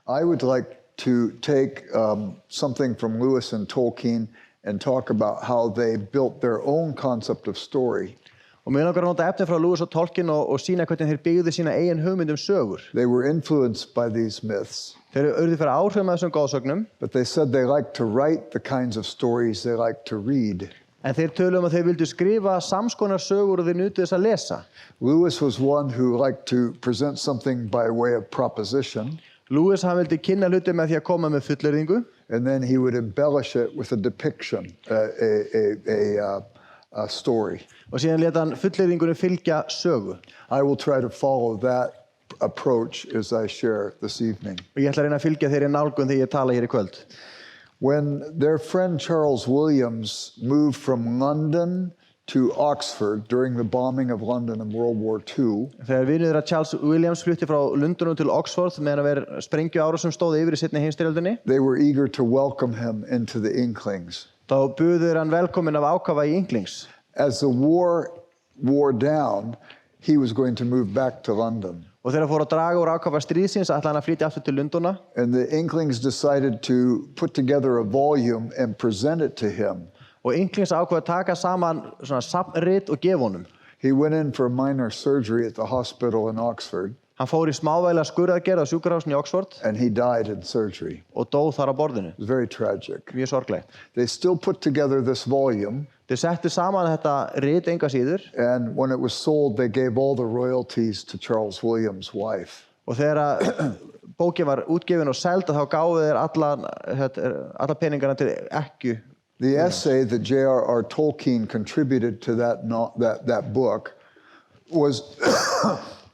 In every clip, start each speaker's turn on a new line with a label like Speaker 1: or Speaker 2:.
Speaker 1: I would like to take something from Lewis and Tolkien and talk about how they built their own concept of story.
Speaker 2: Og mér langar að nota efni frá Lewis og Tolkien og sína hvernig þeir byggðu sína eigin hugmynd sögur.
Speaker 1: They were influenced by these myths.
Speaker 2: Þeir urðu fyrir áhrif með þessum goðsögnum.
Speaker 1: But they said they liked to write the kinds of stories they liked to read.
Speaker 2: En þeir töluðu að þeir vildu skrifa samskonar sögur og þeir nutu þess að lesa.
Speaker 1: Lewis was one who liked to present something by way of proposition.
Speaker 2: Lewis hann vildi kynna hluti með því að koma með fullyrðingu.
Speaker 1: And then he would embellish it with a depiction, a story.
Speaker 2: Og síðan lét hann fullyrðingunni fylgja sögu.
Speaker 1: I will try to follow that approach as I share this evening.
Speaker 2: Og ég ætla að reyna að fylgja þeirri nálgun þegar ég tala hér í kvöld.
Speaker 1: When their friend Charles Williams moved from London to Oxford during the bombing of London in World War II,
Speaker 2: Þegar vinur þeirra Charles Williams flutti frá Lundunum til Oxford meðan að sprengjuárásum stóð yfir í seinni heimsstyrjöldinni,
Speaker 1: they were eager to welcome him into the Inklings.
Speaker 2: þá buðu þeir hann velkominn af ákafa í Inklings.
Speaker 1: As the war wore down, he was going to move back to London.
Speaker 2: Og þegar fór að draga úr ákafa stríðsins ætlaði hann að flytja aftur til Lunduna.
Speaker 1: And the Inklings decided to put together a volume and present it to him.
Speaker 2: Og Inklings ákvað að taka saman svona safnrit og gefa honum.
Speaker 1: He went in for minor surgery at the hospital in Oxford.
Speaker 2: Hann fór í smávægilega skurðaðgerð á sjúkrahúsinu í Oxford
Speaker 1: And he died in surgery.
Speaker 2: og dó þar á borðinu.
Speaker 1: It was very tragic.
Speaker 2: Mjög sorglegt.
Speaker 1: They still put together this volume,
Speaker 2: Þeir settu saman þetta rit enga síður
Speaker 1: and when it was sold, they gave all the royalties to Charles Williams' wife.
Speaker 2: og þegar bókin var útgefin og seld þá gáfu þeir alla peningarna til ekkju.
Speaker 1: The essay that J.R.R. Tolkien contributed to that book was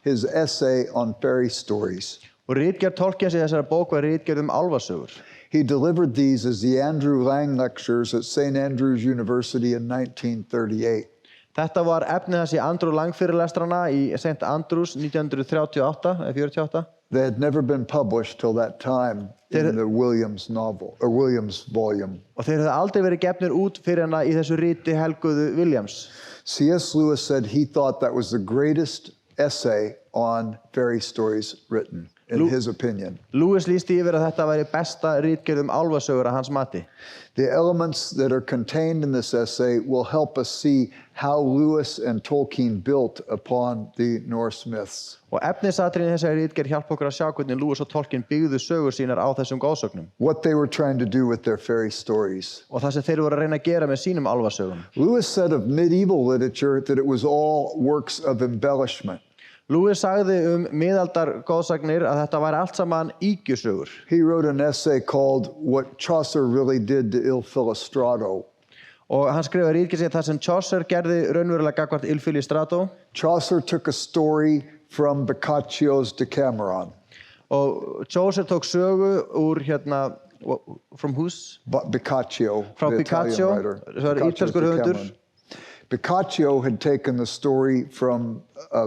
Speaker 1: his essay on fairy stories.
Speaker 2: Og ritgerð Tolkiens í þessari bók var ritgerð álfasögur.
Speaker 1: He delivered these as the Andrew Lang Lectures at St. Andrews University in 1938.
Speaker 2: Þetta var efnið hans í Andrew Lang fyrirlestrana í St. Andrews 1938 eða 48.
Speaker 1: They had never been published till that time in the Williams novel, or Williams volume.
Speaker 2: Og þeir hefðu aldrei verið gefnir út fyrir hana í þessu riti helguðu Williams.
Speaker 1: C.S. Lewis said he thought that was the greatest essay on fairy stories written, in his opinion.
Speaker 2: Lewis lýsti yfir að þetta væri besta ritgerð álfasögur að hans mati.
Speaker 1: The elements that are contained in this essay will help us see how Lewis and Tolkien built upon the Norse myths.
Speaker 2: Og efnisatriðin í þessari ritgerð hjálpa okkur að sjá hvernig Lewis og Tolkien byggðu sögur sínar á þessum goðsögnum.
Speaker 1: What they were trying to do with their fairy stories.
Speaker 2: Og það sem þeir voru að reyna að gera með sínum álfasögum.
Speaker 1: Lewis said of medieval literature that it was all works of embellishment.
Speaker 2: Lewis sagði miðaldar goðsagnir að þetta væri allt saman ýkjusögur.
Speaker 1: He wrote an essay called What Chaucer Really Did to Ilfilistrato.
Speaker 2: Og hann skrifaði ritgerð það sem Chaucer gerði raunverulega gagnvart Ilfilistrato.
Speaker 1: Chaucer took a story from Boccaccio's Decameron.
Speaker 2: Og Chaucer tók sögu úr from whose?
Speaker 1: Boccaccio,
Speaker 2: Frá
Speaker 1: the
Speaker 2: Boccaccio,
Speaker 1: Italian writer.
Speaker 2: það var ítalskur höfundur.
Speaker 1: Boccaccio had taken the story from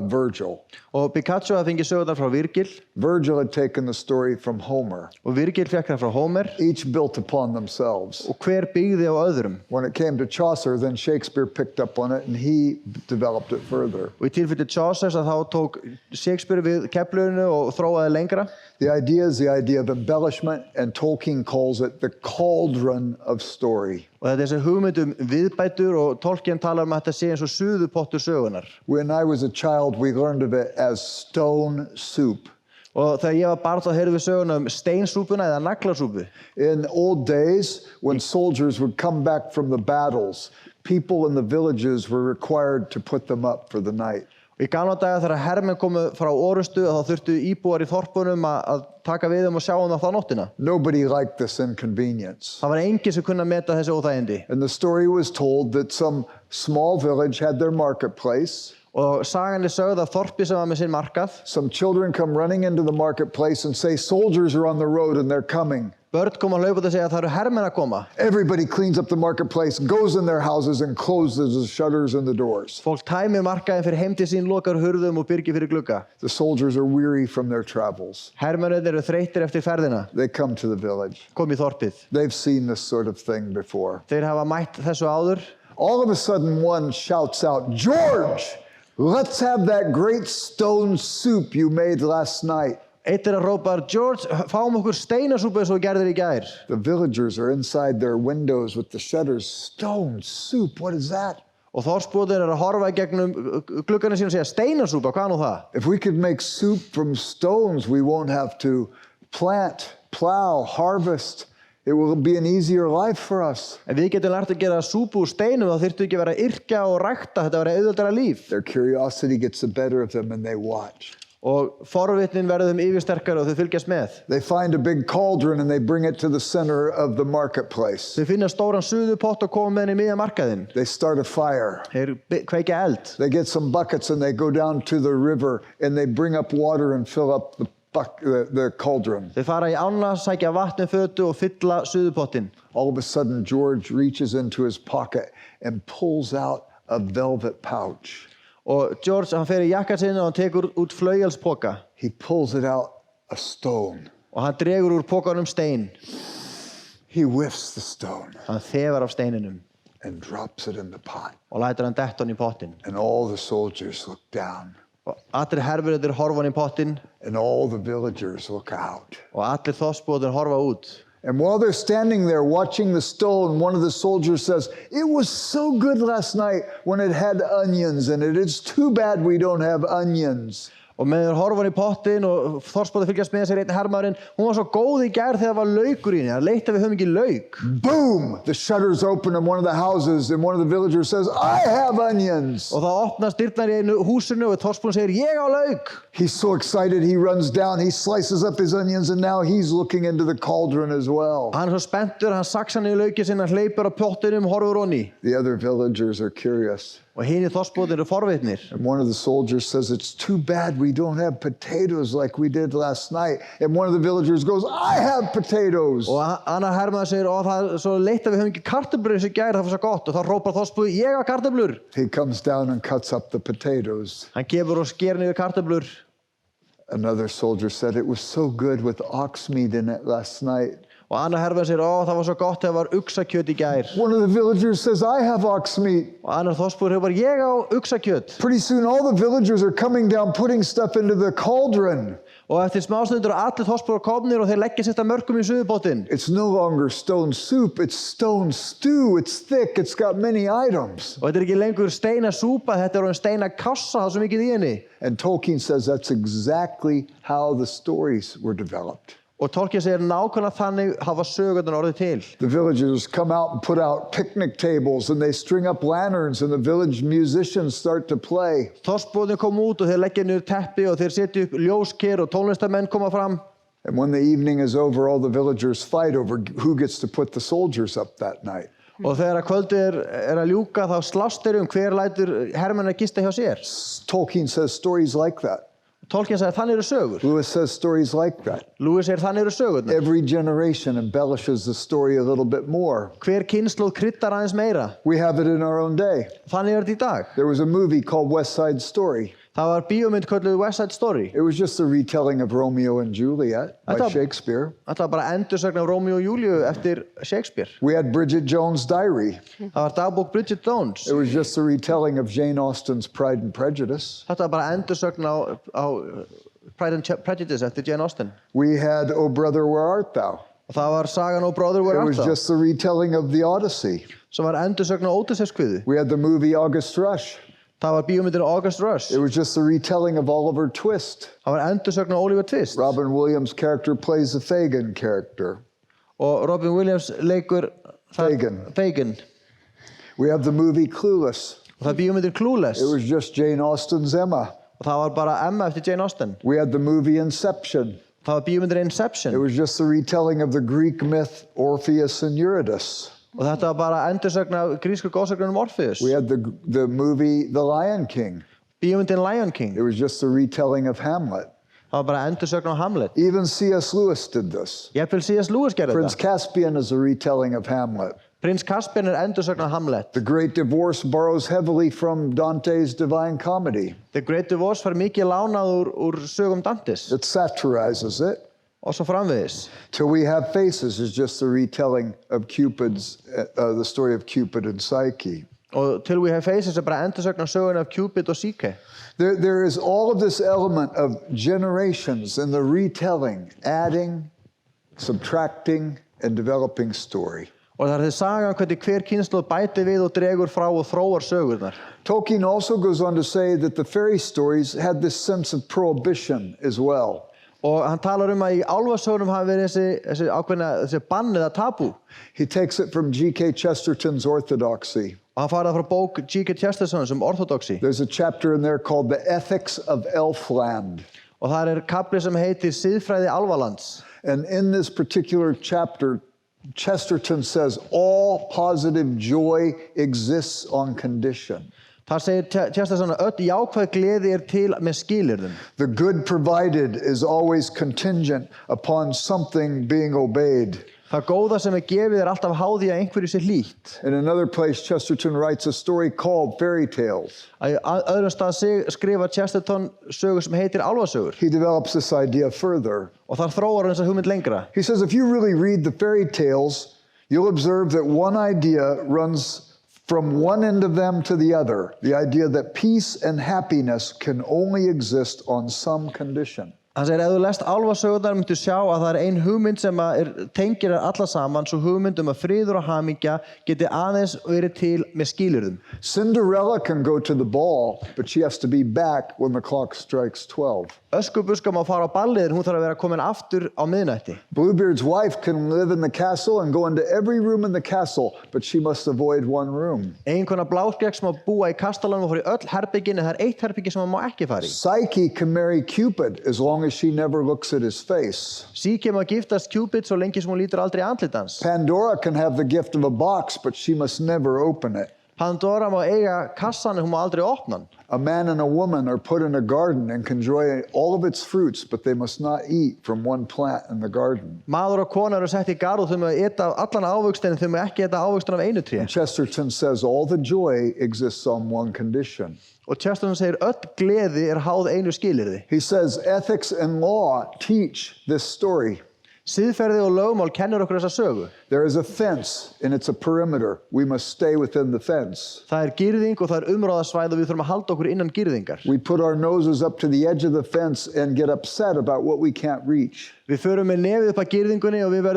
Speaker 1: Virgil.
Speaker 2: Og Boccaccio hafði fengið sögurnar frá Virgil.
Speaker 1: Virgil had taken the story from Homer.
Speaker 2: Og Virgil fékk það frá Homer.
Speaker 1: Each built upon themselves.
Speaker 2: Og hver byggði á öðrum.
Speaker 1: When it came to Chaucer, then Shakespeare picked up on it and he developed it further.
Speaker 2: Og í tilfelli Chaucers að þá tók Shakespeare við keflurinu og þróaði lengra.
Speaker 1: The idea is the idea of embellishment, and Tolkien calls it the cauldron of story.
Speaker 2: Og þetta er þessi hugmynd viðbætur og Tolkien talar að þetta sé eins og suðupottur sögunar.
Speaker 1: When I was a child, we learned of it as stone soup.
Speaker 2: Og þegar ég var barn þá heyrðum við söguna steinsúpuna eða naglasúpu.
Speaker 1: In old days, when soldiers would come back from the battles, people in the villages were required to put them up for the night.
Speaker 2: Og í gamla daga þegar hermenn komu frá orustu þá þurftu íbúar í þorpunum að taka við og sjá þá nóttina.
Speaker 1: Nobody liked this inconvenience.
Speaker 2: Það var enginn sem kunni að meta þessi óþægindi.
Speaker 1: And the story was told that some small village had their marketplace.
Speaker 2: Og sagan er sögð af þorpi sem var með sinn markað.
Speaker 1: Some children come running into the marketplace and say, soldiers are on the road and they're coming.
Speaker 2: Börn koma að hlaupa og segja að það eru hermenn að koma.
Speaker 1: Everybody cleans up the marketplace, goes in their houses and closes the shutters and the doors.
Speaker 2: Fólk tæmir markaðinn fyrir heim til sín, lokar hurðum og byrgir fyrir glugga.
Speaker 1: The soldiers are weary from their travels.
Speaker 2: Hermennirnir eru þreyttir eftir ferðina.
Speaker 1: They come to the village.
Speaker 2: Kom í þorpið.
Speaker 1: They've seen this sort of thing before.
Speaker 2: Þeir hafa mætt þessu áður.
Speaker 1: All of a sudden one shouts out, George, let's have that great stone soup you made last night.
Speaker 2: Eitt hrópar, George, fáum okkur steinasúpu eins og þú gerðir í gær.
Speaker 1: The villagers are inside their windows with the shutters. Stone soup, what is that?
Speaker 2: Og þorpsbúarnir að horfa í gegnum gluggana sín og segja, steinasúpa, hvað nú það?
Speaker 1: If we could make soup from stones, we won't have to plant, plow, harvest. It will be an easier life for us.
Speaker 2: En við getum lært að gera súpu úr steinum, þá þyrftu ekki að vera að yrkja og rækta, þetta verður auðveldara líf.
Speaker 1: Their curiosity gets the better of them and they watch.
Speaker 2: Og forvitnin verður þeim yfirsterkari og þau fylgjast með.
Speaker 1: They find a big cauldron and they bring it to the center of the marketplace.
Speaker 2: Þau finna stóran suðupott og koma með henni í miðjan markaðinn.
Speaker 1: They start a fire.
Speaker 2: Þeir kveikja eld.
Speaker 1: They get some buckets and they go down to the river and they bring up water and fill up the cauldron.
Speaker 2: Þau fara í ána, sækja vatn með fötu og fylla suðupottin.
Speaker 1: All of a sudden, George reaches into his pocket and pulls out a velvet pouch.
Speaker 2: Og George, hann fer í jakka sinna og hann tekur út flauelspoka.
Speaker 1: He pulls it out a stone.
Speaker 2: Og hann dregur úr pokanum stein.
Speaker 1: He whiffs the stone.
Speaker 2: Hann þefar af steininum.
Speaker 1: And drops it in the pot.
Speaker 2: Og lætur hann detta hann í pottin.
Speaker 1: And all the soldiers look down.
Speaker 2: Og allir herverðir horfa hann í pottin.
Speaker 1: And all the villagers look out.
Speaker 2: Og allir þorpsbúarnir horfa út.
Speaker 1: And while they're standing there watching the stone, one of the soldiers says, "It was so good last night when it had onions in it. It's too bad we don't have onions."
Speaker 2: Og með þeir horfa hann í pottin og þorpsbúarnir fylgjast með sér einn hermaðurinn. Hún var svo góð í gær þegar það var laukur í henni. Það leit að við höfum ekki lauk.
Speaker 1: Boom! The shutters open in one of the houses and one of the villagers says, "I have onions."
Speaker 2: Og það opnast dyrnar í einu húsinu og þorpsbúarinn segir, ég á lauk.
Speaker 1: He's so excited he runs down, he slices up his onions and now he's looking into the cauldron as well.
Speaker 2: Hann svo spenntur, hann saksa hann í lauki sinna, hleypur á pottinum, horfur honni.
Speaker 1: The other villagers are curious.
Speaker 2: Og hinir þorpsbúarnir forvitnir.
Speaker 1: And one of the soldiers says, "It's too bad we don't have potatoes like we did last night." And one of the villagers goes, "I have potatoes."
Speaker 2: Og annar hermaður segir, það er svo leitt að við höfum ekki kartöflur eins og gær, það var svo gott. Og þá hrópar þorpsbúi, ég á kartöflur.
Speaker 1: He comes down and cuts up the potatoes.
Speaker 2: Hann gefur og sker niður kartöflur.
Speaker 1: Another soldier said, "It was so good with ox meat in it last night."
Speaker 2: Og annar hermaður segir, það var svo gott þegar var uxakjöt í gær.
Speaker 1: One of the villagers says, "I have ox meat."
Speaker 2: Og annar þorpsbúi hrópar, ég á uxakjöt.
Speaker 1: Pretty soon all the villagers are coming down putting stuff into the cauldron.
Speaker 2: Og eftir smástundur allir þorpsbúar komnir og þeir leggja sitt að mörkum í suðupottin.
Speaker 1: It's no longer stone soup, it's stone stew. It's thick, it's got many items.
Speaker 2: Og þetta er ekki lengur steinasúpa, þetta er orðin steinakassa, það er svo mikið í henni.
Speaker 1: And Tolkien says that's exactly how the stories were developed.
Speaker 2: Og Tolkien segir nákvæmlega þannig hafa sögurnar orðið til.
Speaker 1: The villagers come out and put out picnic tables and they string up lanterns and the village musicians start to play.
Speaker 2: Þorpsbúarnir koma út og þeir leggja niður teppi og þeir setja upp ljósker og tónlistarmenn koma fram.
Speaker 1: And when the evening is over, all the villagers fight over who gets to put the soldiers up that night.
Speaker 2: Og þegar kvöldið er að ljúka þá slást þeir hver lætur hermenn að gista hjá sér.
Speaker 1: Tolkien says stories like that.
Speaker 2: Tolkien sagði þannig eru sögur.
Speaker 1: Lewis says stories like that.
Speaker 2: Lewis segir þannig eru sögurnar.
Speaker 1: Every generation embellishes the story a little bit more.
Speaker 2: Hver kynslóð kryddar aðeins meira.
Speaker 1: We have it in our own day.
Speaker 2: Þannig er þetta í dag.
Speaker 1: There was a movie called West Side Story.
Speaker 2: Það var bíómynd kölluð West Side Story.
Speaker 1: It was just a retelling of Romeo and Juliet by Shakespeare.
Speaker 2: Þetta var bara endursögn af Rómeó og Júlíu eftir Shakespeare.
Speaker 1: We had Bridget Jones' Diary.
Speaker 2: Það var dagbók Bridget Jones.
Speaker 1: It was just a retelling of Jane Austen's Pride and Prejudice.
Speaker 2: Þetta var bara endursögn á Pride and Prejudice eftir Jane Austen.
Speaker 1: We had Oh Brother, Where Art Thou?
Speaker 2: Og það var sagan Oh Brother, Where
Speaker 1: It
Speaker 2: Art
Speaker 1: was
Speaker 2: Thou?
Speaker 1: just a retelling of the Odyssey.
Speaker 2: Sem var endursögn á Ódysseifskviðu.
Speaker 1: We had the movie August Rush.
Speaker 2: Það var bíómyndin August Rush.
Speaker 1: It was just a retelling of Oliver Twist.
Speaker 2: Það var endursögn á Oliver Twist.
Speaker 1: Robin Williams' character plays the Fagin character.
Speaker 2: Og Robin Williams leikur Fagin.
Speaker 1: We have the movie Clueless.
Speaker 2: Og það er bíómyndin Clueless.
Speaker 1: It was just Jane Austen's Emma.
Speaker 2: Og það var bara Emma eftir Jane Austen.
Speaker 1: We had the movie Inception.
Speaker 2: Það var bíómyndin
Speaker 1: It
Speaker 2: Inception.
Speaker 1: was just a retelling of the Greek myth Orpheus and Eurydice.
Speaker 2: Og þetta var bara endursögn af grísku góðsögnunum Orpheus.
Speaker 1: We had the movie The Lion King.
Speaker 2: Bíómyndin Lion King.
Speaker 1: It was just a retelling of Hamlet.
Speaker 2: Það var bara endursögn á Hamlet.
Speaker 1: Even C.S. Lewis did this.
Speaker 2: Jafnvel C.S.Lewis gerði
Speaker 1: Prince
Speaker 2: þetta.
Speaker 1: Caspian is a retelling of Hamlet.
Speaker 2: Prins Caspian er endursögn á Hamlet.
Speaker 1: The Great Divorce borrows heavily from Dante's Divine Comedy.
Speaker 2: The Great Divorce fær mikið lánað úr sögum Dantes.
Speaker 1: It satirizes it.
Speaker 2: Og svo framvegis.
Speaker 1: Till We Have Faces is just a retelling of the story of Cupid and Psyche.
Speaker 2: Og Till We Have Faces bara endursögn af sögunni af Cupid og Psyche.
Speaker 1: There is all of this element of generations in the retelling, adding, subtracting, and developing story.
Speaker 2: Og það þessi saga hvernig hver kynslóð bætir við og dregur frá og þróar sögurnar.
Speaker 1: Tolkien also goes on to say that the fairy stories had this sense of prohibition as well.
Speaker 2: Og hann talar að í álfasögunum hafi verið þessi ákveðna þessi bann eða tabú.
Speaker 1: He takes it from G.K. Chesterton's Orthodoxy.
Speaker 2: Og hann farið frá bók G.K. Chesterton orthodoxy.
Speaker 1: There's a chapter in there called The Ethics of Elfland.
Speaker 2: Og það kapli sem heitir Siðfræði álfalands.
Speaker 1: And in this particular chapter, Chesterton says all positive joy exists on condition.
Speaker 2: Það segir Chesterton að öll jákvæð gleði til með skilyrðum.
Speaker 1: The good provided is always contingent upon something being obeyed.
Speaker 2: Það góða sem gefið alltaf háð í að einhverju sé hlýtt.
Speaker 1: In another place, Chesterton writes a story called Fairy Tales.
Speaker 2: Á öðrum stað skrifar Chesterton sögu sem heitir álfasögur.
Speaker 1: He develops this idea further.
Speaker 2: Og þar þróar hann þessa hugmynd lengra.
Speaker 1: He says if you really read the fairy tales, you'll observe that one idea runs from one end of them to the other, the idea that peace and happiness can only exist on some condition.
Speaker 2: Hann segir, ef þú lest álfasögurnar myndu sjá að það ein hugmynd sem tengir alla saman, svo hugmynd að friður og hamingja geti aðeins verið til með skilyrðum.
Speaker 1: Cinderella can go to the ball, but she has to be back when the clock strikes 12.
Speaker 2: Öskubuska má fara á ballið, hún þarf að vera komin aftur á miðnætti.
Speaker 1: Bluebeard's wife can live in the castle and go into every room in the castle, but she must avoid one room.
Speaker 2: Eiginkona Bláskeggs má búa í kastalanum og fara í öll herbergin, en það eitt herbergi sem má ekki fara í.
Speaker 1: Psyche can marry Cupid as long as she never looks at his face.
Speaker 2: Psyche má giftast Cupid svo lengi sem hún lítur aldrei andlit hans.
Speaker 1: Pandora can have the gift of a box, but she must never open it.
Speaker 2: Pandora má eiga kassan en hún má aldrei opna hann.
Speaker 1: A man and a woman are put in a garden and can enjoy all of its fruits, but they must not eat from one plant in the garden.
Speaker 2: Maður og kona eru sett í garð og þau má eta allan ávöxtinn en þau má ekki eta ávöxtinn af einu tré.
Speaker 1: And Chesterton says all the joy exists on one condition.
Speaker 2: Og Chesterton segir öll gleði háð einu skilyrði.
Speaker 1: He says ethics and law teach this story.
Speaker 2: Siðferði og lögmál kennir okkur þessa sögu.
Speaker 1: There is a fence and it's a perimeter. We must stay within the fence.
Speaker 2: Það girðing og það umráðasvæði og við þurfum að halda okkur innan girðingar.
Speaker 1: We put our noses up to the edge of the fence and get upset about what we can't reach.
Speaker 2: Við förum með nefið upp að girðingunni og við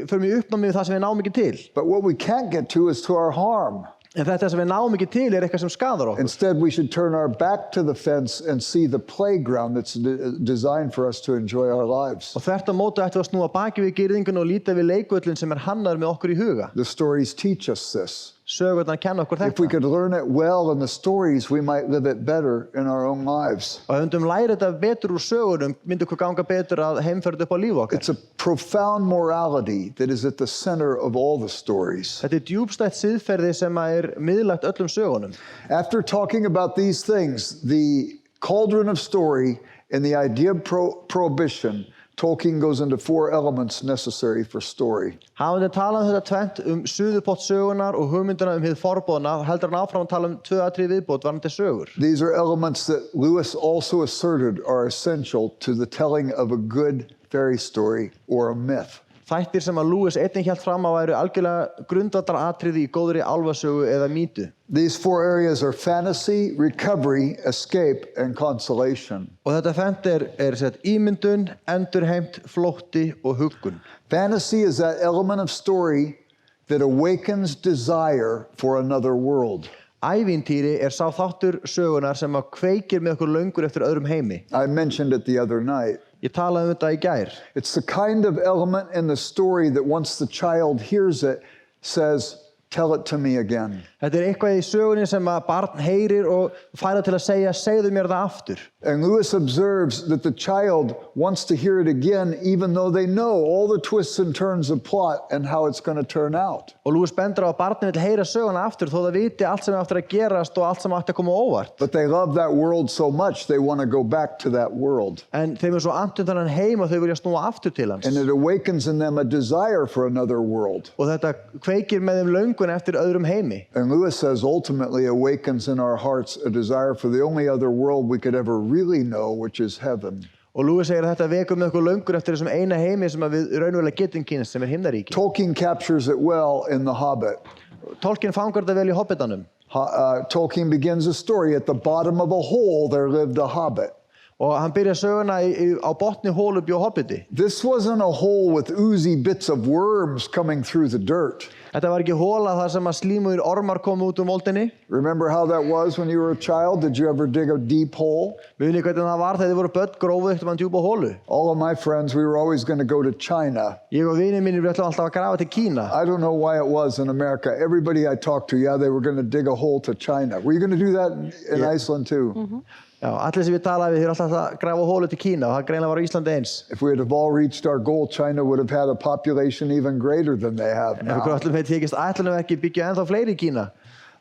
Speaker 2: förum í uppnámi við það sem við náum ekki til.
Speaker 1: But what we can't get to is to our harm.
Speaker 2: En þetta sem við náum ekki til eitthvað sem skadar okkur.
Speaker 1: Instead, we should turn our back to the fence and see the playground that's designed for us to enjoy our lives.
Speaker 2: Og þvert á móti ættum við að snúa baki við girðingunni og líta við leikvöllin sem hannaður með okkur í huga.
Speaker 1: The stories teach us this.
Speaker 2: Sögurnar kenna okkur
Speaker 1: If we
Speaker 2: þetta.
Speaker 1: could learn it well in the stories, we might live it better in our own lives.
Speaker 2: Og ef við læra þetta betur úr sögurum, myndi okkur ganga betur að heimferða upp á líf okkar.
Speaker 1: It's a profound morality that is at the center of all the stories.
Speaker 2: Þetta djúpstætt siðferði sem miðlægt öllum sögunum.
Speaker 1: After talking about these things, the cauldron of story and the idea of prohibition, Tolkien goes into 4 elements necessary for story.
Speaker 2: Hafandi talað þetta tvennt suðupott sögunar og hugmyndina hið forboðna, heldur hann áfram að tala tvö atriði viðbót varðandi sögur.
Speaker 1: These are elements that Lewis also asserted are essential to the telling of a good fairy story or a myth.
Speaker 2: Þættir sem Lewis einnig hélt fram að væru algjörlega grundvallaratriði í góðri álfasögu eða mýtu.
Speaker 1: These 4 areas are fantasy, recovery, escape, and consolation.
Speaker 2: Og þetta fennt sett ímyndun, endurheimt, flótti og huggun.
Speaker 1: Fantasy is that element of story that awakens desire for another world.
Speaker 2: Ævintýri sá þáttur sögunar sem kveikir með okkur löngur eftir öðrum heimi.
Speaker 1: I mentioned it the other night.
Speaker 2: Ég talaði þetta í gær.
Speaker 1: It's the kind of element in the story that once the child hears it, says, tell it to me again.
Speaker 2: Þetta eitthvað í sögunni sem barn heyrir og færa til að segja, segðu mér það aftur.
Speaker 1: And Lewis observes that the child wants to hear it again even though they know all the twists and turns of plot and how it's going to turn out.
Speaker 2: Og Lewis bendur á að barnið vill heyra söguna aftur þó það viti allt sem aftur að gerast og allt sem aftur að koma óvart.
Speaker 1: But they love that world so much they want to go back to that world.
Speaker 2: En þeim svo annt þennan heim og þau vilja snúa aftur til hans.
Speaker 1: And it awakens in them a desire for another world.
Speaker 2: Og þetta kveikir með þeim löngun eftir öðrum heimi.
Speaker 1: And Lewis says ultimately awakens in our hearts a desire for the only other world we could ever really know, which is heaven.
Speaker 2: Og Lewis segir að þetta vekur með okkur löngun eftir þessum eina heimi sem við raunverulega getum kynnst, sem himnaríki.
Speaker 1: Tolkien captures it well in The Hobbit.
Speaker 2: Tolkien fangar þetta vel í Hobbitanum.
Speaker 1: Tolkien begins a story, at the bottom of a hole there lived a hobbit.
Speaker 2: Og hann byrjar söguna á botni hólu bjó hobbiti.
Speaker 1: This wasn't a hole with oozy bits of worms coming through the dirt.
Speaker 2: Þetta var ekki hóla þar sem að slímuðir ormar komu út moldinni.
Speaker 1: Remember how that was when you were a child? Did you ever dig a deep hole?
Speaker 2: Munið hvernig það var þegar þið voru börn grófuð eitthvað djúpa hólu.
Speaker 1: All of my friends, we were always going to go to China.
Speaker 2: Ég og vinir mínir við ætlum alltaf að grafa til Kína.
Speaker 1: I don't know why it was in America. Everybody I talked to, yeah, they were going to dig a hole to China. Were you going to do that in Iceland too?
Speaker 2: Mm-hmm. Já, allir sem við talaði við þeir alltaf að grafa hólu til Kína og það greinlega var á Íslandi eins.
Speaker 1: If we had all reached our goal, China would have had a population even greater than they have now.
Speaker 2: Ef við öllum hefði tekist ætlunarverki byggja ennþá fleiri í Kína.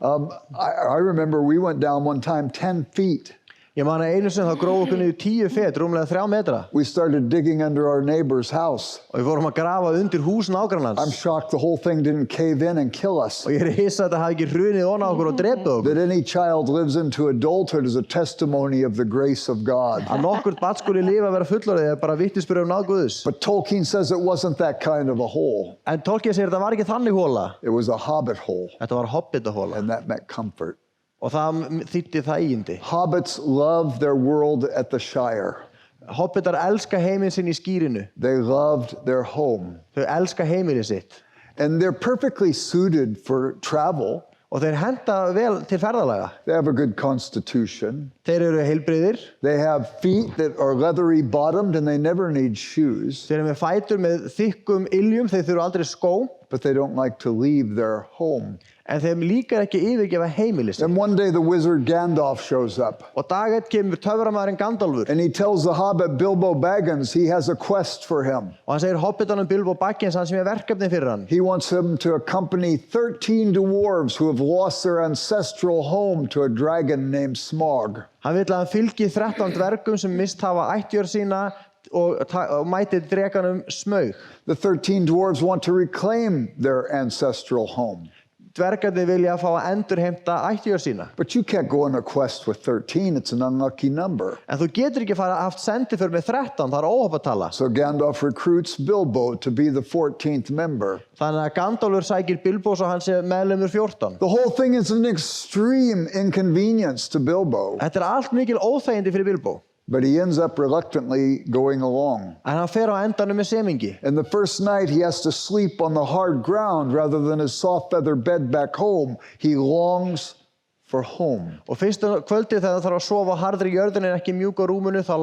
Speaker 1: I remember we went down one time 10 feet.
Speaker 2: Ég man að einu sinni þá grófu okkur niður 10 fet, rúmlega 3 metra.
Speaker 1: We started digging under our neighbor's house.
Speaker 2: Og við vorum að grafa undir hús nágrannans.
Speaker 1: I'm shocked the whole thing didn't cave in and kill us.
Speaker 2: Og ég hissa að þetta hafi ekki hrunið ofan á okkur og drepið okkur.
Speaker 1: That any child lives into adulthood is a testimony of the grace of God.
Speaker 2: Að nokkurt barn skuli lifa að vera fullorðið er bara vitnisburður náð Guðs.
Speaker 1: But Tolkien says it wasn't that kind of a hole.
Speaker 2: En Tolkien segir þetta var ekki þannig hóla.
Speaker 1: It was a hobbit hole.
Speaker 2: Þetta var hobbitahóla.
Speaker 1: And that meant comfort.
Speaker 2: Og það þýddi þægindi.
Speaker 1: Hobbits love their world at the Shire.
Speaker 2: Hobbitar elska heiminn sinn í skýrinu.
Speaker 1: They loved their home.
Speaker 2: Þau elska heimilið sitt.
Speaker 1: And they're perfectly suited for travel.
Speaker 2: Og þeir henta vel til ferðalaga.
Speaker 1: They have a good constitution.
Speaker 2: Þeir eru heilbrigðir.
Speaker 1: They have feet that are leathery bottomed and they never need shoes.
Speaker 2: Þeir eru með fætur með þykkum iljum, þeir þurfa aldrei skó.
Speaker 1: But they don't like to leave their home.
Speaker 2: En þeim líkar ekki yfirgefa heimilið sitt.
Speaker 1: And one day the wizard Gandalf shows up.
Speaker 2: Og dag einn kemur töframaðurinn Gandalfur.
Speaker 1: And he tells the hobbit Bilbo Baggins he has a quest for him.
Speaker 2: Og hann segir hobbitanum Bilbo Baggins hann sem verkefni fyrir hann.
Speaker 1: He wants him to accompany 13 dwarves who have lost their ancestral home to a dragon named Smaug.
Speaker 2: Hann vill að hann fylgi 13 dvergum sem mist hafa ættjörð sína og mæti drekanum Smaug.
Speaker 1: The 13 dwarves want to reclaim their ancestral home.
Speaker 2: Dvergarnir vilja fá að endurheimta ættjörð sína.
Speaker 1: But you can't go on a quest with 13, it's an unlucky number.
Speaker 2: En þú getur ekki fara haft sendiför með 13, það óhappatala.
Speaker 1: So Gandalf recruits Bilbo to be the 14th member.
Speaker 2: Þannig að Gandalfur sækir Bilbo svo hann sé meðlimur 14.
Speaker 1: The whole thing is an extreme inconvenience to Bilbo.
Speaker 2: Þetta allt mikil óþægindi fyrir Bilbo.
Speaker 1: But he ends up reluctantly going along.
Speaker 2: En hann fer á endanum með semingi.
Speaker 1: And the first night he has to sleep on the hard ground rather than his soft feather bed back home. He longs for home.
Speaker 2: Og fyrsta kvöldið þegar hann þarf að sofa á harðri jörðinni en ekki mjúku rúminu þá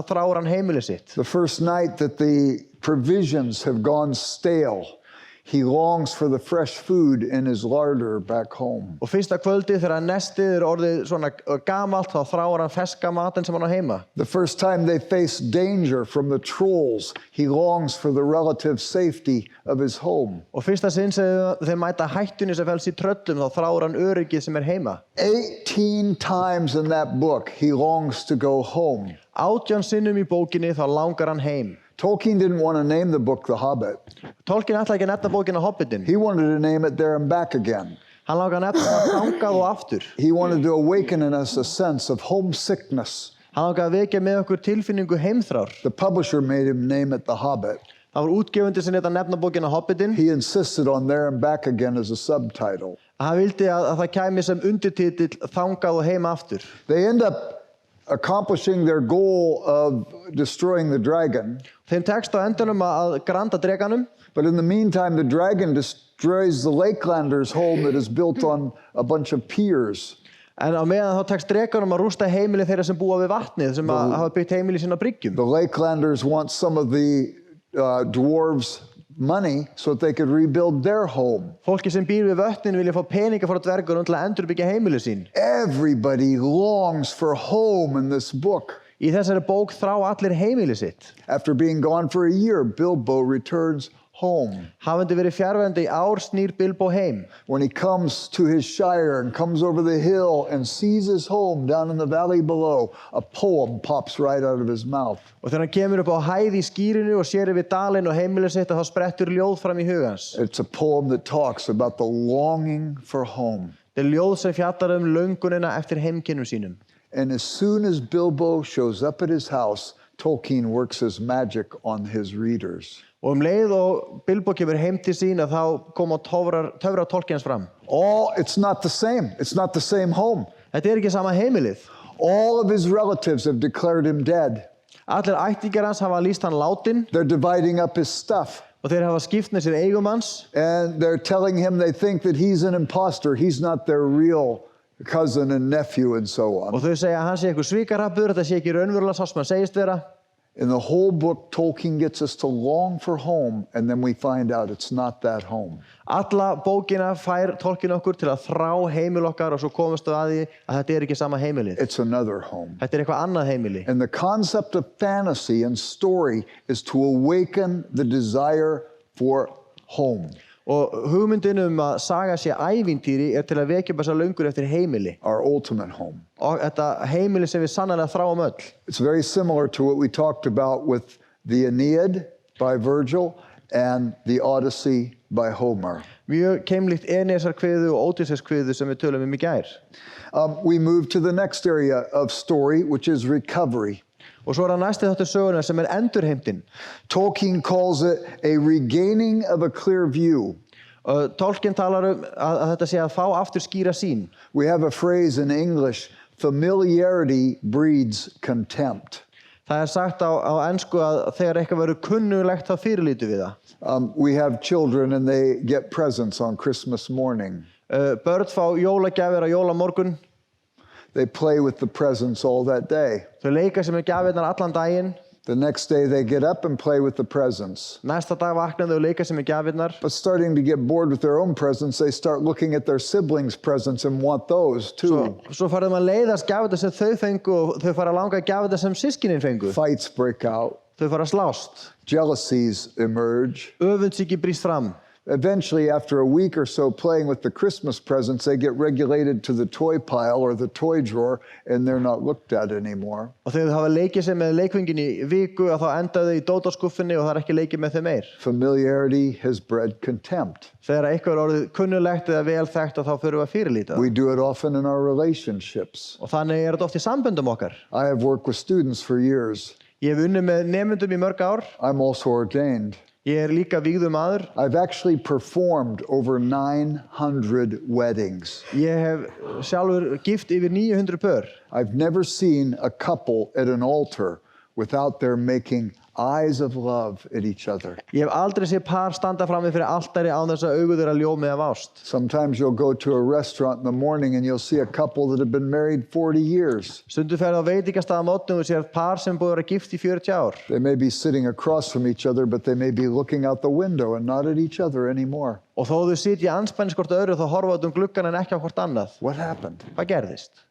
Speaker 2: þráir hann heimilið sitt.
Speaker 1: The first night that the provisions have gone stale. He longs for the fresh food in his larder back home.
Speaker 2: Og fyrsta kvöldið þegar nestið orðið svona gamalt þá þráir hann ferska matinn sem hann á heima.
Speaker 1: The first time they face danger from the trolls, he longs for the relative safety of his home.
Speaker 2: Og fyrsta sinn sem þeir mæta hættunni sem felst í tröllum þá þráir hann öryggið sem heima.
Speaker 1: 18 times in that book he longs to go home.
Speaker 2: 18 sinnum í bókinni þá langar hann heim.
Speaker 1: Tolkien didn't want to name the book The Hobbit.
Speaker 2: Tolkien ætlaði ekki að nefna bókina Hobbitin.
Speaker 1: He wanted to name it There and Back Again.
Speaker 2: Hann langaði að nefna þangað og aftur.
Speaker 1: He wanted to awaken in us a sense of homesickness.
Speaker 2: Hann langaði að vekja með okkur tilfinningu heimþrár.
Speaker 1: The publisher made him name it The Hobbit.
Speaker 2: Það var útgefandi sem þetta nefna bókina Hobbitin.
Speaker 1: He insisted on There and Back Again as a subtitle.
Speaker 2: Hann vildi að það kæmi sem undirtitill þangað og heim aftur.
Speaker 1: They end up accomplishing their goal of destroying the dragon.
Speaker 2: Þeim tekst á endanum að granda drekanum.
Speaker 1: But in the meantime, the dragon destroys the Lakelanders' home that is built on a bunch of piers.
Speaker 2: En á meðan þá tekst drekanum að rústa heimili þeirra sem búa við vatnið, sem hafa byggt heimili sína bryggjum.
Speaker 1: The Lakelanders want some of the dwarves' money so that they could rebuild their home.
Speaker 2: Fólki sem býr við vötnin vilja fá peninga frá dvergunum til að endurbyggja heimili sín.
Speaker 1: Everybody longs for home in this book.
Speaker 2: Í þessari bók þrá allir heimili sitt.
Speaker 1: After being gone for a year, Bilbo returns home.
Speaker 2: Hafandi verið fjarverandi í ár snýr Bilbo heim.
Speaker 1: When he comes to his shire and comes over the hill and sees his home down in the valley below, a poem pops right out of his mouth.
Speaker 2: Og þegar hann kemur upp á hæð í skýrinu og sér yfir dalinn og heimili sitt þá sprettur ljóð fram í hugans.
Speaker 1: It's a poem that talks about the longing for home.
Speaker 2: Það ljóð sem fjallar löngunina eftir heimkynnum sínum.
Speaker 1: And as soon as Bilbo shows up at his house, Tolkien works his magic on his readers.
Speaker 2: Og leið og Bilbo kemur heim til sín að þá koma töfrar Tolkiens fram.
Speaker 1: It's not the same. It's not the same home.
Speaker 2: Þetta ekki sama heimilið.
Speaker 1: All of his relatives have declared him dead.
Speaker 2: Allir ættingjar hans hafa lýst hann látinn.
Speaker 1: They're dividing up his stuff.
Speaker 2: Og þeir hafa skipt með sér eigum hans.
Speaker 1: And they're telling him they think that he's an imposter. He's not their real cousin and nephew and so on.
Speaker 2: Og þau segja að hann sé einhver svíkarhrappur, þetta sé ekki raunverulega sá sem hann segist vera.
Speaker 1: In the whole book, Tolkien gets us to long for home, and then we find out it's not that home.
Speaker 2: Alla bókina fær Tolkien okkur til að þrá heimil okkar og svo komast við að því að þetta ekki sama heimilið.
Speaker 1: It's another home.
Speaker 2: Þetta eitthvað annað heimili.
Speaker 1: And the concept of fantasy and story is to awaken the desire for home.
Speaker 2: Og hugmyndin að saga sé ævintýri til að vekja upp þessa löngun eftir heimili.
Speaker 1: Our ultimate home.
Speaker 2: Og þetta heimili sem við sannarlega þráum öll.
Speaker 1: It's very similar to what we talked about with the Aeneid by Virgil and the Odyssey by Homer.
Speaker 2: Mjög keimlíkt Enesarkviðu og Ódysseifskviðu sem við tölum í gær.
Speaker 1: We move to the next area of story, which is recovery.
Speaker 2: Og svo það næsti þáttur sögunar sem endurheimtin.
Speaker 1: Tolkien calls it a regaining of a clear view.
Speaker 2: Tolkien talar að þetta sé að fá aftur skýra sýn.
Speaker 1: We have a phrase in English, familiarity breeds contempt.
Speaker 2: Það sagt á ensku að þegar eitthvað verður kunnuglegt þá fyrirlítum við það.
Speaker 1: We have children and they get presents on Christmas morning.
Speaker 2: Börn fá jólagjafir á jólamorgun.
Speaker 1: They play with the presents all that day.
Speaker 2: Þau leika sem gjafirnar allan daginn.
Speaker 1: The next day they get up and play with the presents.
Speaker 2: Næsta dag vakna þau og leika sem gjafirnar.
Speaker 1: But starting to get bored with their own presents, they start looking at their siblings' presents and want those too.
Speaker 2: Svo farið að leiðast gjafirnar sem þau fengu og þau fara að langa gjafirnar sem systkinin fengu.
Speaker 1: Fights break out.
Speaker 2: Þau fara að slást.
Speaker 1: Jealousies emerge.
Speaker 2: Öfundsýki brýst fram.
Speaker 1: Eventually, after a week or so playing with the Christmas presents, they get regulated to the toy pile or the toy drawer, and they're not looked at anymore.
Speaker 2: Og þegar þau hafa leikið sem með leikfengin í viku að þá enda þau í dótaskuffinni og það ekki leikið með þau meir.
Speaker 1: Familiarity has bred contempt.
Speaker 2: Þegar eitthvað orðið kunnulegt eða vel þekkt að þá fyrir við að fyrirlíta.
Speaker 1: We do it often in our relationships.
Speaker 2: Og þannig þetta oft í samböndum okkar.
Speaker 1: I have worked with students for years.
Speaker 2: Ég hef unnið með nemendum í mörg ár.
Speaker 1: I'm also ordained.
Speaker 2: Ég líka vígður maður.
Speaker 1: I've actually performed over 900 weddings.
Speaker 2: Ég hef sjálfur gift yfir 900 pör.
Speaker 1: I've never seen a couple at an altar without their making eyes of love at each other.
Speaker 2: Ég hef aldrei séð par standa frammi fyrir altari án þess að augu þeirra ljómi af ást.
Speaker 1: Sometimes you'll go to a restaurant in the morning and you'll see a couple that have been married 40 years.
Speaker 2: Stundum ferðu á veitingastað á mótnum og sér par sem búið að vera gift í 40 ár.
Speaker 1: They may be sitting across from each other, but they may be looking out the window and not at each other anymore.
Speaker 2: Og þó þau sitja andspænis hvort öðru þá horfa þau gluggan en ekki á hvort annað.
Speaker 1: What happened?
Speaker 2: Hvað gerðist?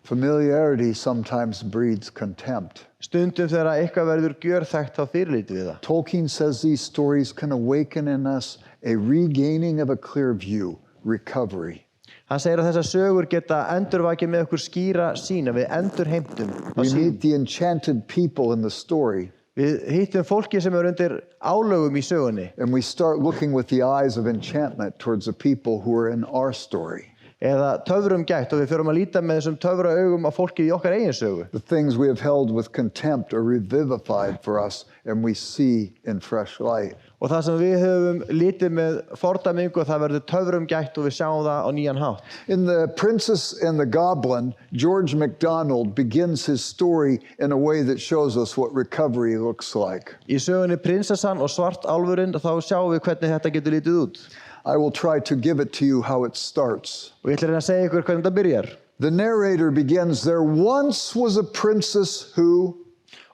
Speaker 1: Familiarity sometimes breeds contempt.
Speaker 2: Stundum þegar eitthvað verður gjörþekkt þá fyrirlítum við það.
Speaker 1: Tolkien says these stories can awaken in us a regaining of a clear view, recovery.
Speaker 2: Hann segir að þessar sögur geta endurvakið með okkur skýra sýn, við endurheimtum.
Speaker 1: We meet the enchanted people in the story.
Speaker 2: Við hittum fólki sem undir álögum í sögunni.
Speaker 1: And we start looking with the eyes of enchantment towards the people who are in our story.
Speaker 2: Eða töfrum gætt og við förum að líta með þessum töfra augum á fólki í okkar eigin sögu.
Speaker 1: The things we have held with contempt are revivified for us and we see in fresh light.
Speaker 2: Og það sem við höfum lítið með fordæmingu það verður töfrum gætt og við sjáum það á nýjan hátt.
Speaker 1: In The Princess and the Goblin, George MacDonald begins his story in a way that shows us what recovery looks like.
Speaker 2: Í sögunni Prinsessan og Svartálfurinn þá sjáum við hvernig þetta getur lítið út.
Speaker 1: I will try to give it to you how it starts.
Speaker 2: Og ég ætla að reyna að segja ykkur hvernig þetta byrjar.
Speaker 1: The narrator begins, there once was a princess who...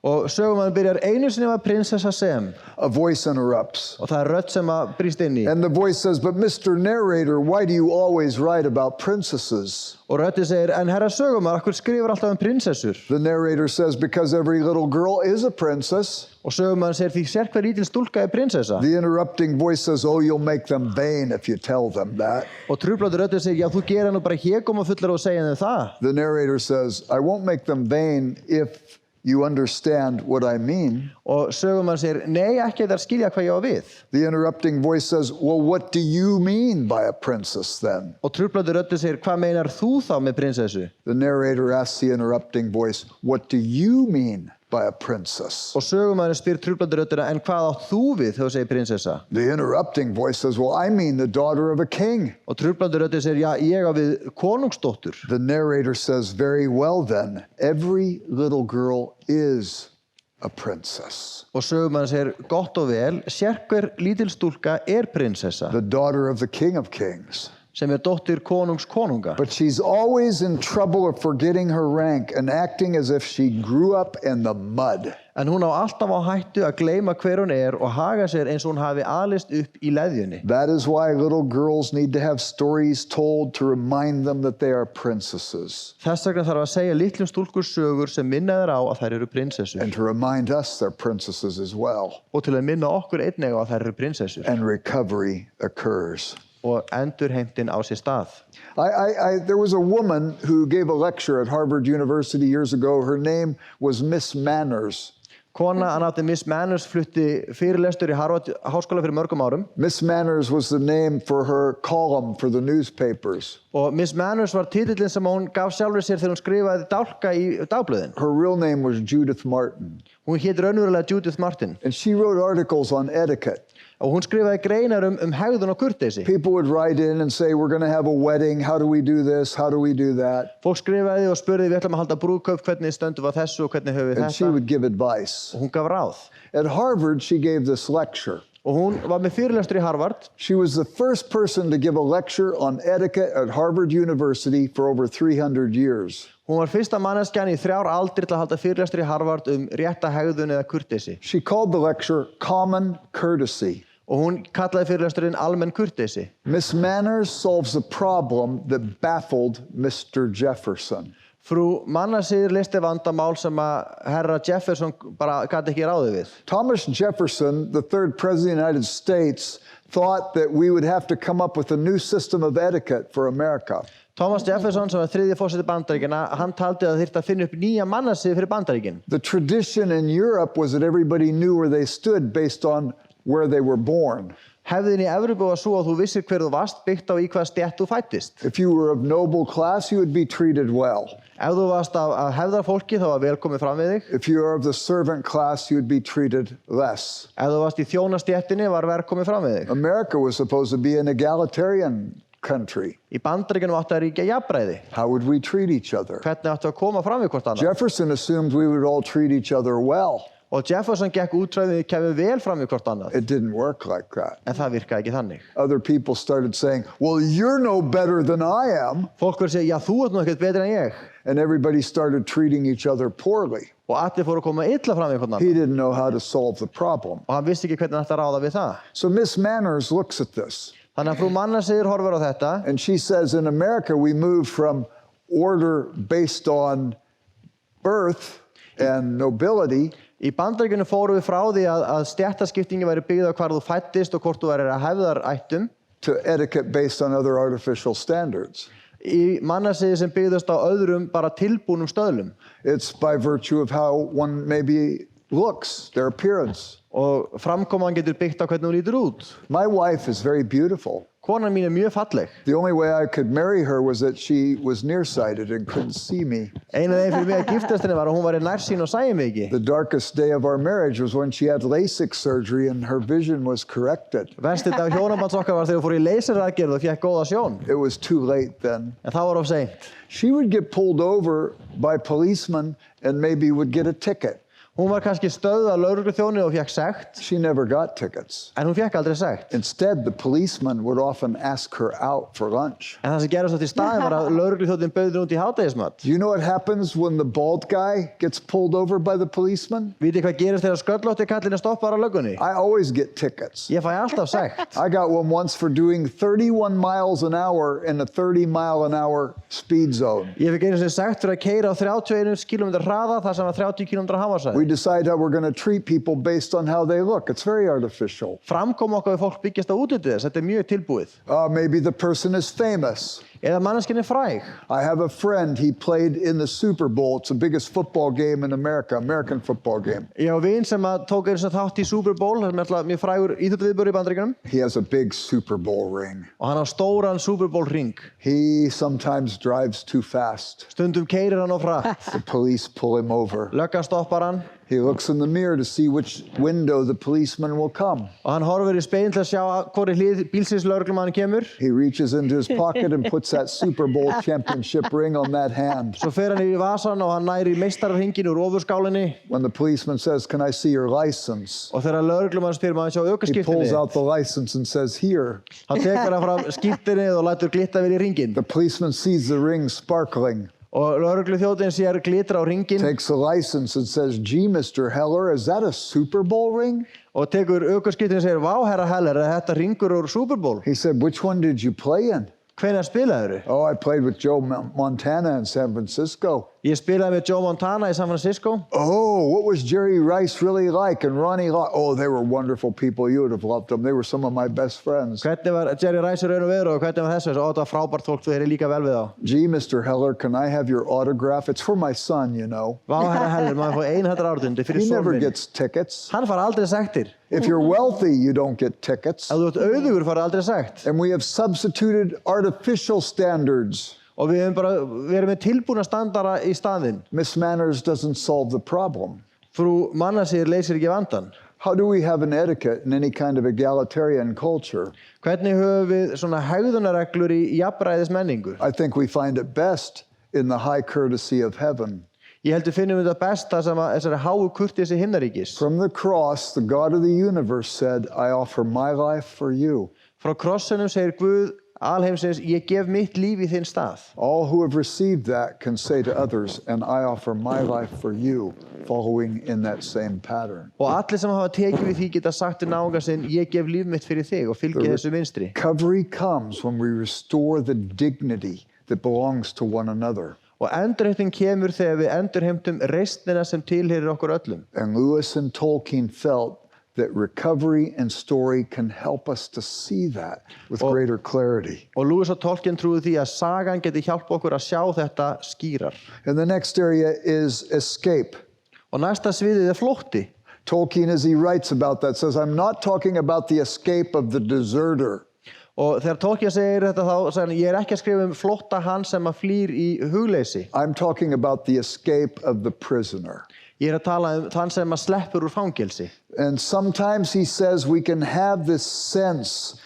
Speaker 2: Og sögumaður byrjar einu sinni var prinsessa sem.
Speaker 1: A voice interrupts.
Speaker 2: Og það rödd sem að brýst inn í.
Speaker 1: And the voice says, but Mr. Narrator, why do you always write about princesses?
Speaker 2: Og röddin segir, en herra sögumaður, akkur skrifur alltaf prinsessur?
Speaker 1: The narrator says, because every little girl is a princess.
Speaker 2: Og sögumaður segir, því sér hver lítil stúlka prinsessa.
Speaker 1: The interrupting voice says, oh, you'll make them vain if you tell them that.
Speaker 2: Og truflandi röddin segir, já, þú gera nú bara hégóma fullar og segja þeim það.
Speaker 1: The narrator says, I won't make them vain if you understand what I mean.
Speaker 2: Og sögumann segir, nei, ekki þetta skilja hvað ég á við.
Speaker 1: The interrupting voice says, well, what do you mean by a princess then?
Speaker 2: Og truflandi röddin segir, hvað meinar þú þá með prinsessu?
Speaker 1: The narrator asks the interrupting voice, what do you mean by a princess?
Speaker 2: Og sögumann spyr truflandi röddina, en hvað átt þú við þegar þú segir prinsessa?
Speaker 1: The interrupting voice says, well, I mean the daughter of a king.
Speaker 2: Og truflandi röddin segir, já, ég á við konungsdóttur.
Speaker 1: The narrator says, very well then, every little girl is a princess.
Speaker 2: Og sögumann segir, gott og vel, sérhver lítil stúlka prinsessa,
Speaker 1: The daughter of the king of kings.
Speaker 2: sem dóttir konunga.
Speaker 1: But she's always in trouble of forgetting her rank and acting as if she grew up in the mud.
Speaker 2: En hún á alltaf á hættu að gleyma hver hún og haga sér eins og hún hafi alist upp í leðjunni.
Speaker 1: That is why little girls need to have stories told to remind them that they are princesses.
Speaker 2: Þess vegna þarf að segja litlum stúlkur sögur sem minna þær á að þær eru prinsessur.
Speaker 1: And to remind us they're princesses as well.
Speaker 2: Og til að minna okkur einnig á að þær eru prinsessur.
Speaker 1: And recovery occurs.
Speaker 2: Og endurheimtin á sér stað.
Speaker 1: There was a woman who gave a lecture at Harvard University years ago. Her name was Miss Manners.
Speaker 2: Kona að nafni Miss Manners flutti fyrirlestur í Harvard háskóla fyrir mörgum árum.
Speaker 1: Miss Manners was the name for her column for the newspapers.
Speaker 2: Og Miss Manners var titillinn sem hún gaf sjálfur sér þegar hún skrifaði dálka í dagblöðin.
Speaker 1: Her real name was Judith Martin.
Speaker 2: Hún hét raunverulega Judith Martin.
Speaker 1: And she wrote articles on etiquette.
Speaker 2: Og hún skrifaði greinar hegðun og kurteisi.
Speaker 1: People would write in and say, we're going to have a wedding. How do we do this? How do we do that?
Speaker 2: Fólk skrifaði og spurði, við ætlum að halda brúðkaup, hvernig stöndum við þessu og hvernig höfum við
Speaker 1: And she
Speaker 2: þetta.
Speaker 1: would give advice.
Speaker 2: Og hún gaf ráð.
Speaker 1: At Harvard, she gave this lecture.
Speaker 2: Og hún var með fyrirlestur í Harvard.
Speaker 1: She was the first person to give a lecture on etiquette at Harvard University for over 300 years.
Speaker 2: Hún var fyrsta manneskjan í 3 aldri til að halda fyrirlestur í Harvard rétta hegðun eða kurteisi.
Speaker 1: She called the lecture Common Courtesy.
Speaker 2: Og hún kallaði fyrirlesturinn almenn kurteisi.
Speaker 1: Miss Manners solves a problem that baffled Mr. Jefferson.
Speaker 2: Frú Mannasir listi vandamál sem að herra Jefferson bara gat ekki ráðið við.
Speaker 1: Thomas Jefferson, the third president of the United States, thought that we would have to come up with a new system of etiquette for America.
Speaker 2: Thomas Jefferson, sem var 3. forseti Bandaríkjanna, hann taldi að þyrfti að finna upp nýja mannasið fyrir Bandaríkin.
Speaker 1: The tradition in Europe was that everybody knew where they stood based on where they were born.
Speaker 2: Hefðin í Evrópu var svo að þú vissir hver þú varst byggt á í hvaða stétt þú fæddist.
Speaker 1: If you were of noble class, you would be treated well.
Speaker 2: Ef þú varst af hefðarfólki þá var velkomið fram við þig.
Speaker 1: If you are of the servant class, you would be treated less.
Speaker 2: Ef þú varst í þjónastéttinni var velkomið fram við þig.
Speaker 1: America was supposed to be an egalitarian country.
Speaker 2: Í Bandaríkjunum átti að ríkja jafnræði.
Speaker 1: How would we treat each other?
Speaker 2: Hvernig áttu að koma fram við hvort annað?
Speaker 1: Jefferson assumed we would all treat each other well.
Speaker 2: Og Jefferson gekk út frá því við kemum vel fram við hvort annað.
Speaker 1: It didn't work like that.
Speaker 2: En það virkaði ekki þannig.
Speaker 1: Other people started saying, well, you're no better than I am.
Speaker 2: Fólk verður að segja, já, þú ert nú ekkert betri en ég.
Speaker 1: And everybody started treating each other poorly.
Speaker 2: Og allir fóru að koma illa fram við hvort annað.
Speaker 1: He didn't know how to solve the problem.
Speaker 2: Og hann vissi ekki hvernig hann ætti að ráða við það.
Speaker 1: So Miss Manners looks at this.
Speaker 2: Þannig að frú Mannasir horfir á þetta.
Speaker 1: And she says, in America, we moved from order based on birth and nobility.
Speaker 2: Í Bandaríkjunum fórum við frá því að stéttaskiptingin væri byggð á hvar þú fæddist og hvort þú værir að hefðarættum.
Speaker 1: To etiquette based on other artificial standards.
Speaker 2: Í mannasiði sem byggðust á öðrum bara tilbúnum stöðlum.
Speaker 1: It's by virtue of how one maybe looks, their appearance.
Speaker 2: Og framkoman getur byggt á hvernig hún lítur út.
Speaker 1: My wife is very beautiful.
Speaker 2: Konan mín mjög falleg.
Speaker 1: The only way I could marry her was that she was nearsighted and couldn't see me.
Speaker 2: Einu þeim fyrir mig að giftast henni var að hún væri nærsýn og sæi mig ekki.
Speaker 1: The darkest day of our marriage was when she had LASIK surgery and her vision was corrected.
Speaker 2: Versti dag hjónabands okkar var þegar hún fór í leyseraðgerð og fékk góða sjón.
Speaker 1: It was too late then.
Speaker 2: En það var of seint.
Speaker 1: She would get pulled over by policemen and maybe would get a ticket.
Speaker 2: Hún var kannski stöðuð af lögregluþjóni og fékk sekt.
Speaker 1: She never got tickets.
Speaker 2: En hún fékk aldrei sekt.
Speaker 1: Instead, the policeman would often ask her out for lunch.
Speaker 2: En það sem gerðist átt í staðinn var að lögregluþjónninn bauð henni út í hádegismat.
Speaker 1: Do you know what happens when the bald guy gets pulled over by the policeman?
Speaker 2: Vitið hvað gerist þegar sköllótti kallinn stoppar á löggunni?
Speaker 1: I always get tickets.
Speaker 2: Ég fæ alltaf sekt.
Speaker 1: I got one once for doing 31 miles an hour in a 30-mile-an-hour speed zone.
Speaker 2: Ég fekk einu sinni sekt fyrir að keyra á 31 km hraða þar sem var 30 km hámarkshraði.
Speaker 1: We decide how we're going to treat people based on how they look. It's very artificial.
Speaker 2: Framkoma okkar við fólk byggjast á útliti þess. Þetta mjög tilbúið.
Speaker 1: Maybe the person is famous.
Speaker 2: Eða manneskjan fræg.
Speaker 1: I have a friend, he played in the Super Bowl. It's the biggest football game in America, American football game.
Speaker 2: Ég á vin sem tók þátt í Super Bowl, sem alltaf mjög frægur íþróttaviðburður í Bandaríkjunum.
Speaker 1: He has a big Super Bowl ring.
Speaker 2: Og hann á stóran Super Bowl ring.
Speaker 1: He sometimes drives too fast.
Speaker 2: Stundum keyrir hann of hratt.
Speaker 1: The police pull him over.
Speaker 2: Löggan stoppar hann.
Speaker 1: He looks in the mirror to see which window the policeman will come.
Speaker 2: Og hann horfir í spegil til að sjá hvori hlið bílsins lögreglumaðurinn kemur.
Speaker 1: He reaches into his pocket and puts that Super Bowl championship ring on that hand.
Speaker 2: Svo fer hann í vasan og hann nær í meistarahringinn úr ofurskálinni.
Speaker 1: When the policeman says, "Can I see your license?"
Speaker 2: Og þegar lögreglumaðurinn spyr maður sjá
Speaker 1: He
Speaker 2: aukaskírteinið.
Speaker 1: pulls out the license and says, "Here."
Speaker 2: Hann tekur hann fram skírteinið og lætur glitta við í ringinn.
Speaker 1: The policeman sees the ring sparkling.
Speaker 2: Og lögregluþjónninn sér glitra á ringinn.
Speaker 1: Takes the license and says, "Gee, Mr. Heller, is that a Super Bowl ring?"
Speaker 2: Og tekur aukaskírteinið og segir, "Vá, herra Heller, þetta ringur úr Super Bowl?"
Speaker 1: He said, "Which one did you play in?"
Speaker 2: Hvenær spilaðirðu?
Speaker 1: "Oh, I played with Joe Montana in San Francisco."
Speaker 2: Ég spilaði með Joe Montana í San Francisco.
Speaker 1: "Oh, what was Jerry Rice really like and Ronnie Lott?" "Oh, they were wonderful people. You would have loved them. They were some of my best friends."
Speaker 2: Hvernig var Jerry Rice í raun og veru og hvernig var þessu? Ó, þetta var frábært fólk, þú heyrir líka vel við þá.
Speaker 1: "Gee, Mr. Heller, can I have your autograph? It's for my son, you know."
Speaker 2: Vá, herra Heller, maður fá 100 áratundi fyrir
Speaker 1: He
Speaker 2: son
Speaker 1: never
Speaker 2: minn.
Speaker 1: gets tickets.
Speaker 2: Hann fær aldrei sektir.
Speaker 1: If you're wealthy, you don't get tickets.
Speaker 2: Ef þú ert auðugur fær aldrei sekt.
Speaker 1: And we have substituted artificial standards.
Speaker 2: Og við erum með tilbúna standara í staðinn.
Speaker 1: Miss Manners doesn't solve the problem.
Speaker 2: Frú Mannasir leysir ekki vandann.
Speaker 1: How do we have an etiquette in any kind of egalitarian culture?
Speaker 2: Hvernig höfum við svona hegðunarreglur í jafnræðismenningu?
Speaker 1: I think we find it best in the high courtesy of heaven.
Speaker 2: Ég heldur finnum við þetta besta sem þessari háu kurteisi himnaríkis.
Speaker 1: From the cross, the God of the universe said, "I offer my life for you."
Speaker 2: Frá krossinum segir Guð alheimsins, ég gef mitt líf í þinn stað.
Speaker 1: All who have received that can say to others, "And I offer my life for you," following in that same pattern.
Speaker 2: Og allir sem hafa tekið við því geta sagt til náunga sinn, ég gef líf mitt fyrir þig og fylgi þessu vinstri.
Speaker 1: Recovery comes when we restore the dignity that belongs to one another.
Speaker 2: Og endurheimting kemur þegar við endurheimtum reisnina sem tilheyrir okkur öllum.
Speaker 1: And Lewis and Tolkien felt that recovery and story can help us to see that with greater clarity.
Speaker 2: Og Lewis og Tolkien trúðu því að sagan geti hjálpa okkur að sjá þetta skýrar.
Speaker 1: And the next area is escape.
Speaker 2: Og næsta sviðið flótti.
Speaker 1: Tolkien, as he writes about that, says, "I'm not talking about the escape of the deserter."
Speaker 2: Og þegar Tolkien segir þetta þá segir hann, ég ekki að skrifa flótta hann sem flýr í hugleysi.
Speaker 1: I'm talking about the escape of the prisoner.
Speaker 2: Ég að tala þann sem sleppur úr fangelsi.
Speaker 1: And sometimes he says we can have this sense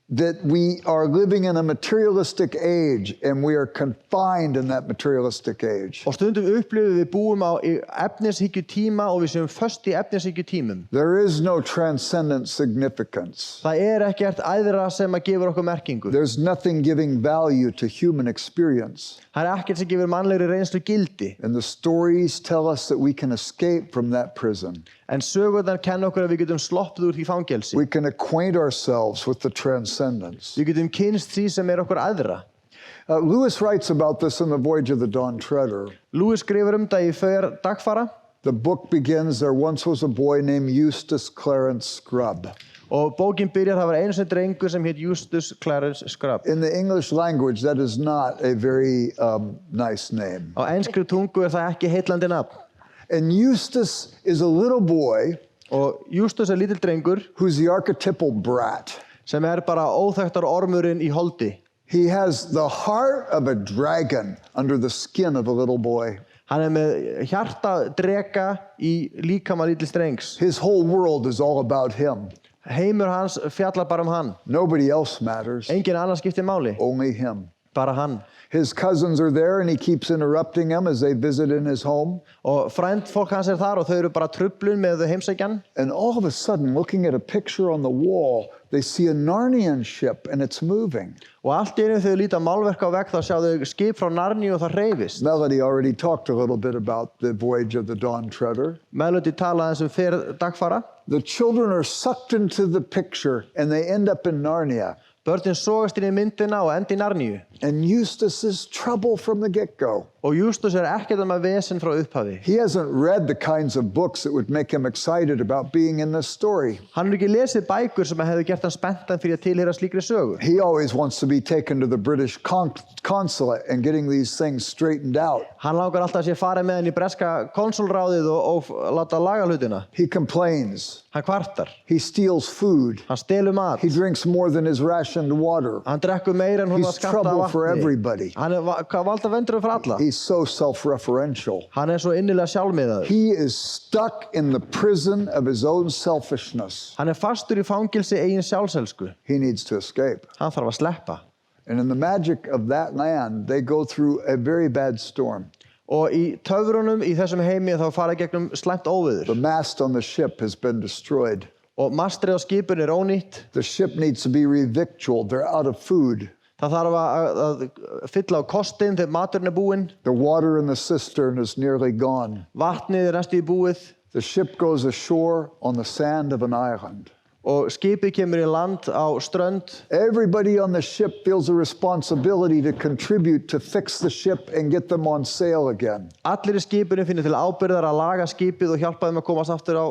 Speaker 1: that we are living in a materialistic age and we are confined in that materialistic age.
Speaker 2: Og stundum upplifum við búum á efnishyggju tíma og við séum föst í efnishyggju tímum.
Speaker 1: There is no transcendent significance.
Speaker 2: Það ekkert æðra sem gefur okkur merkingu.
Speaker 1: There's nothing giving value to human experience.
Speaker 2: Það ekkert sem gefur mannlegri reynslu gildi.
Speaker 1: And the stories tell us that we can escape from that prison.
Speaker 2: En sögurnar kenna okkur að við getum sloppið úr því fangelsi.
Speaker 1: We can acquaint ourselves with the transcendence.
Speaker 2: Við getum kynst því sem okkur æðra.
Speaker 1: Lewis writes about this in The Voyage of the Dawn Treader.
Speaker 2: Lewis skrifur það í För dagfara.
Speaker 1: The book begins, "There once was a boy named Eustace Clarence Scrubb."
Speaker 2: Og bókin byrjar, það var einu sem drengur sem hét Eustace Clarence Scrubb.
Speaker 1: In the English language, that is not a very nice name.
Speaker 2: Á enskri tungu það ekki heillandi nafn.
Speaker 1: And Eustace is a little boy
Speaker 2: Og Eustace lítill drengur
Speaker 1: who's the archetypal brat.
Speaker 2: sem bara óþekktar ormurinn í holdi.
Speaker 1: He has the heart of a dragon under the skin of a little boy.
Speaker 2: Hann með hjarta dreka í líkama lítils drengs.
Speaker 1: His whole world is all about him.
Speaker 2: Heimur hans fjallar bara hann.
Speaker 1: Nobody else matters,
Speaker 2: Engin annar skiptir máli,
Speaker 1: only him.
Speaker 2: bara hann.
Speaker 1: His cousins are there and he keeps interrupting them as they visit in his home.
Speaker 2: Og frændfólk hans þar og þau eru bara truflun með þau heimsækjan.
Speaker 1: And all of a sudden, looking at a picture on the wall, they see a Narnian ship and it's moving.
Speaker 2: Og allt í einu þau líta málverk á vegg þá sjá þau skip frá Narníu og það hreyfist.
Speaker 1: Melody already talked a little bit about the Voyage of the Dawn Treader.
Speaker 2: Melody talaði För dagfara.
Speaker 1: The children are sucked into the picture and they end up in Narnia.
Speaker 2: Börnin sogast inn í myndina og enda í Narníu.
Speaker 1: And Eustace is trouble from the get-go.
Speaker 2: Og Justus ekkert vesen frá upphafi.
Speaker 1: He hasn't read the kinds of books that would make him excited about being in this story.
Speaker 2: Hann ekki lesið bækur sem hefðu gert hann spenntan fyrir að tilheyra slíkri sögu.
Speaker 1: He always wants to be taken to the British consulate and getting these things straightened out.
Speaker 2: Hann langar alltaf að sé farið með hann í breska konsulráðið og láta laga hlutina.
Speaker 1: He complains.
Speaker 2: Hann kvartar.
Speaker 1: He steals food.
Speaker 2: Hann stelur mat.
Speaker 1: He drinks more than his rationed water.
Speaker 2: Hann drekkur meira en hún var
Speaker 1: He's
Speaker 2: skammtað
Speaker 1: trouble
Speaker 2: vatni.
Speaker 1: for everybody.
Speaker 2: Hann valda vendurinn fyrir alla.
Speaker 1: He's so self-referential.
Speaker 2: Hann svo innilega sjálfmiðaður.
Speaker 1: He is stuck in the prison of his own selfishness.
Speaker 2: Hann fastur í fangilsi eigin sjálfselsku.
Speaker 1: He needs to escape.
Speaker 2: Hann þarf að sleppa.
Speaker 1: And in the magic of that land, they go through a very bad storm.
Speaker 2: Og í töfrunum í þessum heimi þá fara gegnum slæmt óveður.
Speaker 1: The mast on the ship has been destroyed.
Speaker 2: Og mastrið á skipinu ónýtt.
Speaker 1: The ship needs to be revictualed. They're out of food.
Speaker 2: Það þarf að fylla á kostinn þegar maturinn búinn.
Speaker 1: The water in the cistern is nearly gone.
Speaker 2: Vatnið næstu í búið.
Speaker 1: The ship goes ashore on the sand of an island.
Speaker 2: Og skipið kemur í land á strönd.
Speaker 1: Everybody on the ship feels a responsibility to contribute to fix the ship and get them on sail again.
Speaker 2: Allir í skipinu finnur til ábyrgðar að laga skipið og hjálpa þeim að komast aftur á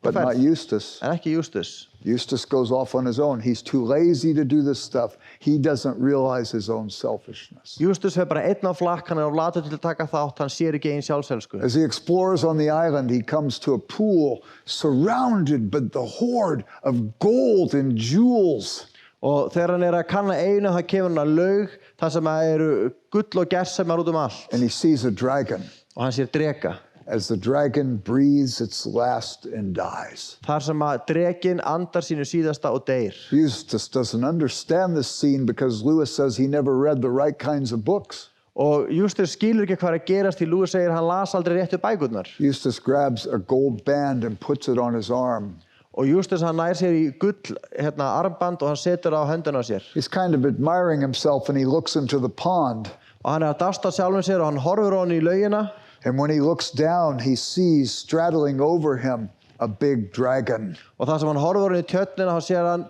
Speaker 1: But not Eustace.
Speaker 2: En ekki Justus.
Speaker 1: Eustace goes off on his own. He's too lazy to do this stuff. He doesn't realize his own selfishness.
Speaker 2: Justus bara einn á flakk, hann of latur til að taka þátt, hann sér ekki eigin sjálfselsku.
Speaker 1: As he explores on the island, he comes to a pool surrounded by the hoard of gold and jewels.
Speaker 2: Og þegar hann að kanna einu, það kemur hann að laug, þar sem gull og gersemar út allt.
Speaker 1: And he sees a dragon.
Speaker 2: Og hann sér dreka.
Speaker 1: As the dragon breathes its last and dies.
Speaker 2: Þar sem drekinn andar sínu síðasta og deyr.
Speaker 1: Eustace doesn't understand this scene because Lewis says he never read the right kinds of books.
Speaker 2: Og Justus skilur ekki hvað að gerast því Lewis segir hann las aldrei réttu bækurnar.
Speaker 1: Eustace grabs a gold band and puts it on his arm.
Speaker 2: Og Justus hann nær sér í gull armband og hann setur á höndina á sér.
Speaker 1: He's kind of admiring himself and he looks into the pond.
Speaker 2: Og hann að dasta sjálfum sér og hann horfir á hann í laugina.
Speaker 1: And when he looks down, he sees straddling over him a big dragon.
Speaker 2: Og það sem hann horfir á hann í tjörnina, þá sér hann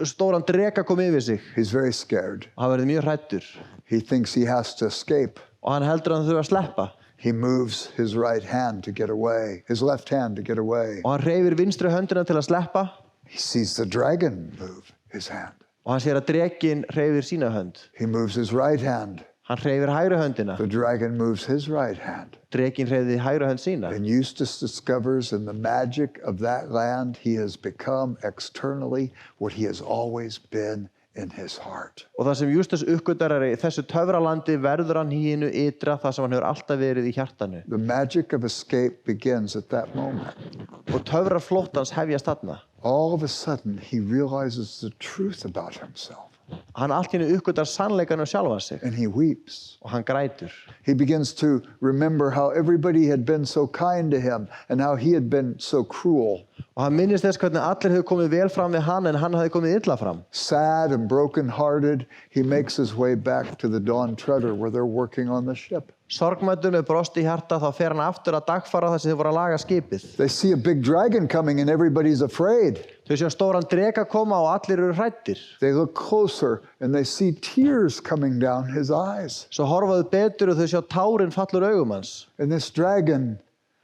Speaker 2: stóran dreka koma yfir sig.
Speaker 1: He's very scared.
Speaker 2: Og hann verður mjög hræddur.
Speaker 1: He thinks he has to escape.
Speaker 2: Og hann heldur hann þurfa að sleppa.
Speaker 1: He moves his right hand to get away, his left hand to get away.
Speaker 2: Og hann hreyfir vinstri höndina til að sleppa.
Speaker 1: He sees the dragon move his hand.
Speaker 2: Og hann sér að drekinn hreyfir sína hönd.
Speaker 1: He moves his right hand.
Speaker 2: Hann hreyfir hægri höndina.
Speaker 1: The dragon moves his right hand.
Speaker 2: Drekinn hreyfir hægri hönd sína.
Speaker 1: And Eustace discovers in the magic of that land he has become externally what he has always been in his heart.
Speaker 2: Og það sem Justus uppgötar í þessu töfralandi verður hann í hinu ytra það sem hann hefur alltaf verið í hjartanu.
Speaker 1: The magic of escape begins at that moment.
Speaker 2: Og töfraflóttans hefjast þarna.
Speaker 1: All of a sudden he realizes the truth about himself.
Speaker 2: Hann allt í einu uppgötar sannleikann sjálfan sig.
Speaker 1: And he weeps.
Speaker 2: Og hann grætur.
Speaker 1: He begins to remember how everybody had been so kind to him and how he had been so cruel.
Speaker 2: Og hann minnist þess hvernig allir hefðu komið vel fram við hann en hann hefði komið illa fram.
Speaker 1: Sad and broken-hearted, he makes his way back to the Dawn Treader where they're working on the ship.
Speaker 2: Sorgmæddur með brost í hjarta þá fer hann aftur að dagfara þar sem þau voru að laga skipið.
Speaker 1: They see a big dragon coming and everybody's afraid.
Speaker 2: Þau sjá stóran dreka koma og allir eru hræddir.
Speaker 1: They look closer and they see tears coming down his eyes.
Speaker 2: Svo horfaðu betur og þau sjá tárin falla úr augum hans.
Speaker 1: And this dragon,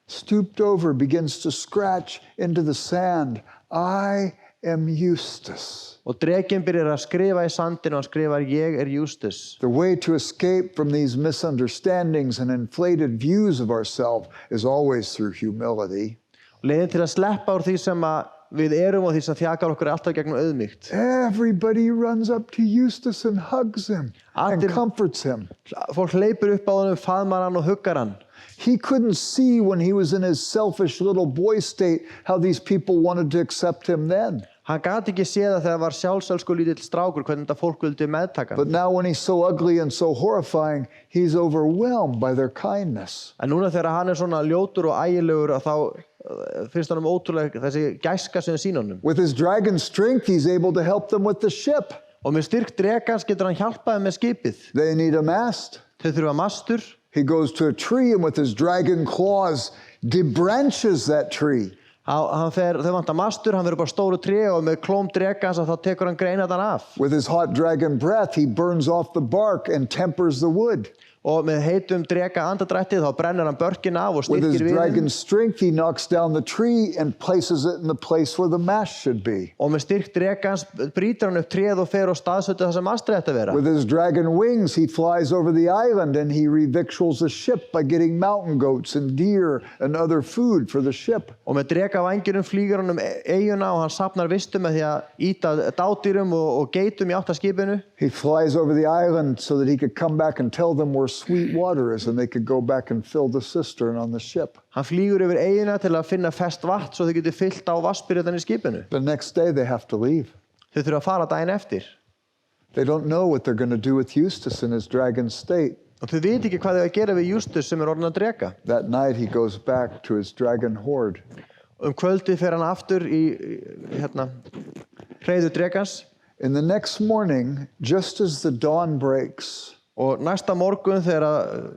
Speaker 1: stooped over, begins to scratch into the sand. I am Eustace.
Speaker 2: Og drekinn byrjar að skrifa í sandinu og hann skrifar ég Justus.
Speaker 1: The way to escape from these misunderstandings and inflated views of ourselves is always through humility.
Speaker 2: Leiðin til að sleppa úr því sem við erum og því sem þjakar okkur alltaf gegnum auðmýkt.
Speaker 1: Everybody runs up to Eustace and hugs him and comforts him.
Speaker 2: Fólk hleypur upp á honum, faðmar hann og huggar hann.
Speaker 1: He couldn't see when he was in his selfish little boy state how these people wanted to accept him then.
Speaker 2: Hann gat ekki séð að þegar var sjálfselsku lítill strákur hvernig þetta fólk vildi meðtaka.
Speaker 1: But now when he's so ugly and so horrifying, he's overwhelmed by their kindness.
Speaker 2: En núna þegar hann svona ljótur og ægilegur þá finnst hann ótrúlega þessi gæska sem sýna honum.
Speaker 1: With his dragon strength, he's able to help them with the ship.
Speaker 2: Og með styrk drekans getur hann hjálpað með skipið.
Speaker 1: They need a mast.
Speaker 2: Þau þurfa mastur.
Speaker 1: He goes to a tree and with his dragon claws debranches that tree.
Speaker 2: Þau vantar mastur, hann verður bara stóru tré og með klóm drekans þá tekur hann greinarnar af.
Speaker 1: With his hot dragon breath, he burns off the bark and tempers the wood.
Speaker 2: og með heitum dreka andadrætti þá brennir hann börkin af og
Speaker 1: With his
Speaker 2: styrkir viðinn.
Speaker 1: dragon's strength, he knocks down the tree and places it in the place where the mast should be.
Speaker 2: Og með styrk drekans brýtur hann upp tréð og fer og staðsetur það sem mastrið ætti að vera.
Speaker 1: With his dragon wings, he flies over the island and he revictuals the ship by getting mountain goats and deer and other food for the ship.
Speaker 2: Og með drekavængjunum flýgur hann eyjuna og hann safnar vistum með því að íta dádýrum og geitum í átt að skipinu.
Speaker 1: He flies over the island so that he could come back and tell them where sweet water is and they could go back and fill the cistern on the ship.
Speaker 2: Hann flýgur yfir eyjuna til að finna fest vatn svo þau geti fyllt á vatnsbyrjutan í skipinu.
Speaker 1: The next day they have to leave.
Speaker 2: Þau þurfa að fara daginn eftir.
Speaker 1: They don't know what they're going to do with Eustace in his dragon state.
Speaker 2: Og þau veit ekki hvað þau að gera við Justus sem orðinn að dreka.
Speaker 1: That night he goes back to his dragon horde.
Speaker 2: Kvöldið fer hann aftur í hreiður drekans.
Speaker 1: And the next morning, just as the dawn breaks,
Speaker 2: Og næsta morgun þegar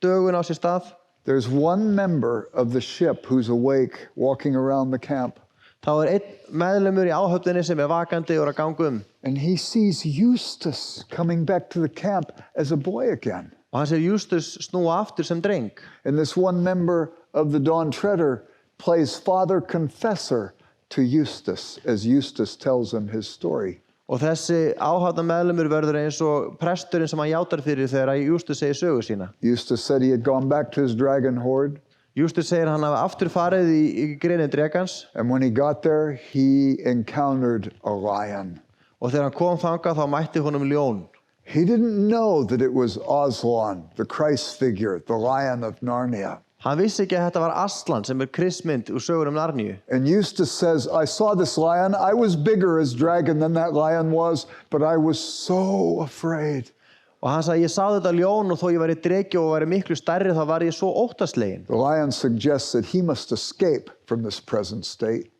Speaker 2: dögun á sér stað,
Speaker 1: there's one member of the ship who's awake, walking around the camp.
Speaker 2: þá einn meðlimur í áhöfninni sem vakandi og að ganga
Speaker 1: And he sees Eustace coming back to the camp as a boy again.
Speaker 2: Og hann sér Justus snúa aftur sem dreng.
Speaker 1: And this one member of the Dawn Treader plays father confessor to Eustace as Eustace tells him his story.
Speaker 2: Og þessi áhafna meðlimur verður eins og presturinn sem hann játar fyrir þegar Justus segir sögu sína.
Speaker 1: Eustace said he had gone back to his dragon horde.
Speaker 2: Justus segir hann hafi aftur farið í grinin drekans.
Speaker 1: And when he got there, he encountered a lion.
Speaker 2: Og þegar hann kom þangað þá mætti honum ljón.
Speaker 1: He didn't know that it was Aslan, the Christ figure, the lion of Narnia.
Speaker 2: Hann vissi ekki að þetta var Aslan sem Kristmynd úr sögunum Narníu.
Speaker 1: And Eustace says, I saw this lion. I was bigger as dragon than that lion was, but I was so afraid.
Speaker 2: Og hann sagði, ég sá þetta ljón og þó ég væri dreki og væri miklu stærri þá var ég svo óttaslegin.
Speaker 1: The lion suggests that he must escape from this present state.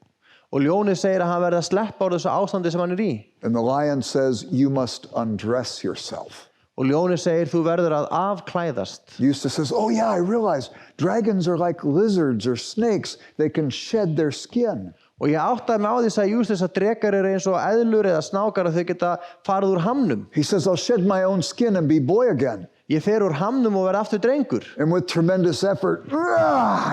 Speaker 2: Og ljónið segir að hann verði að sleppa úr þessu ástandi sem hann í.
Speaker 1: And the lion says, you must undress yourself.
Speaker 2: Og ljónið segir, þú verður að afklæðast.
Speaker 1: Eustace says, oh yeah, I realize dragons are like lizards or snakes. They can shed their skin.
Speaker 2: Og ég áttaði mig á því að Justus að drekar eins og eðlur eða snákar að þau geta farið úr hamnum.
Speaker 1: He says, I'll shed my own skin and be boy again.
Speaker 2: Ég fer úr hamnum og verð aftur drengur.
Speaker 1: And with tremendous effort,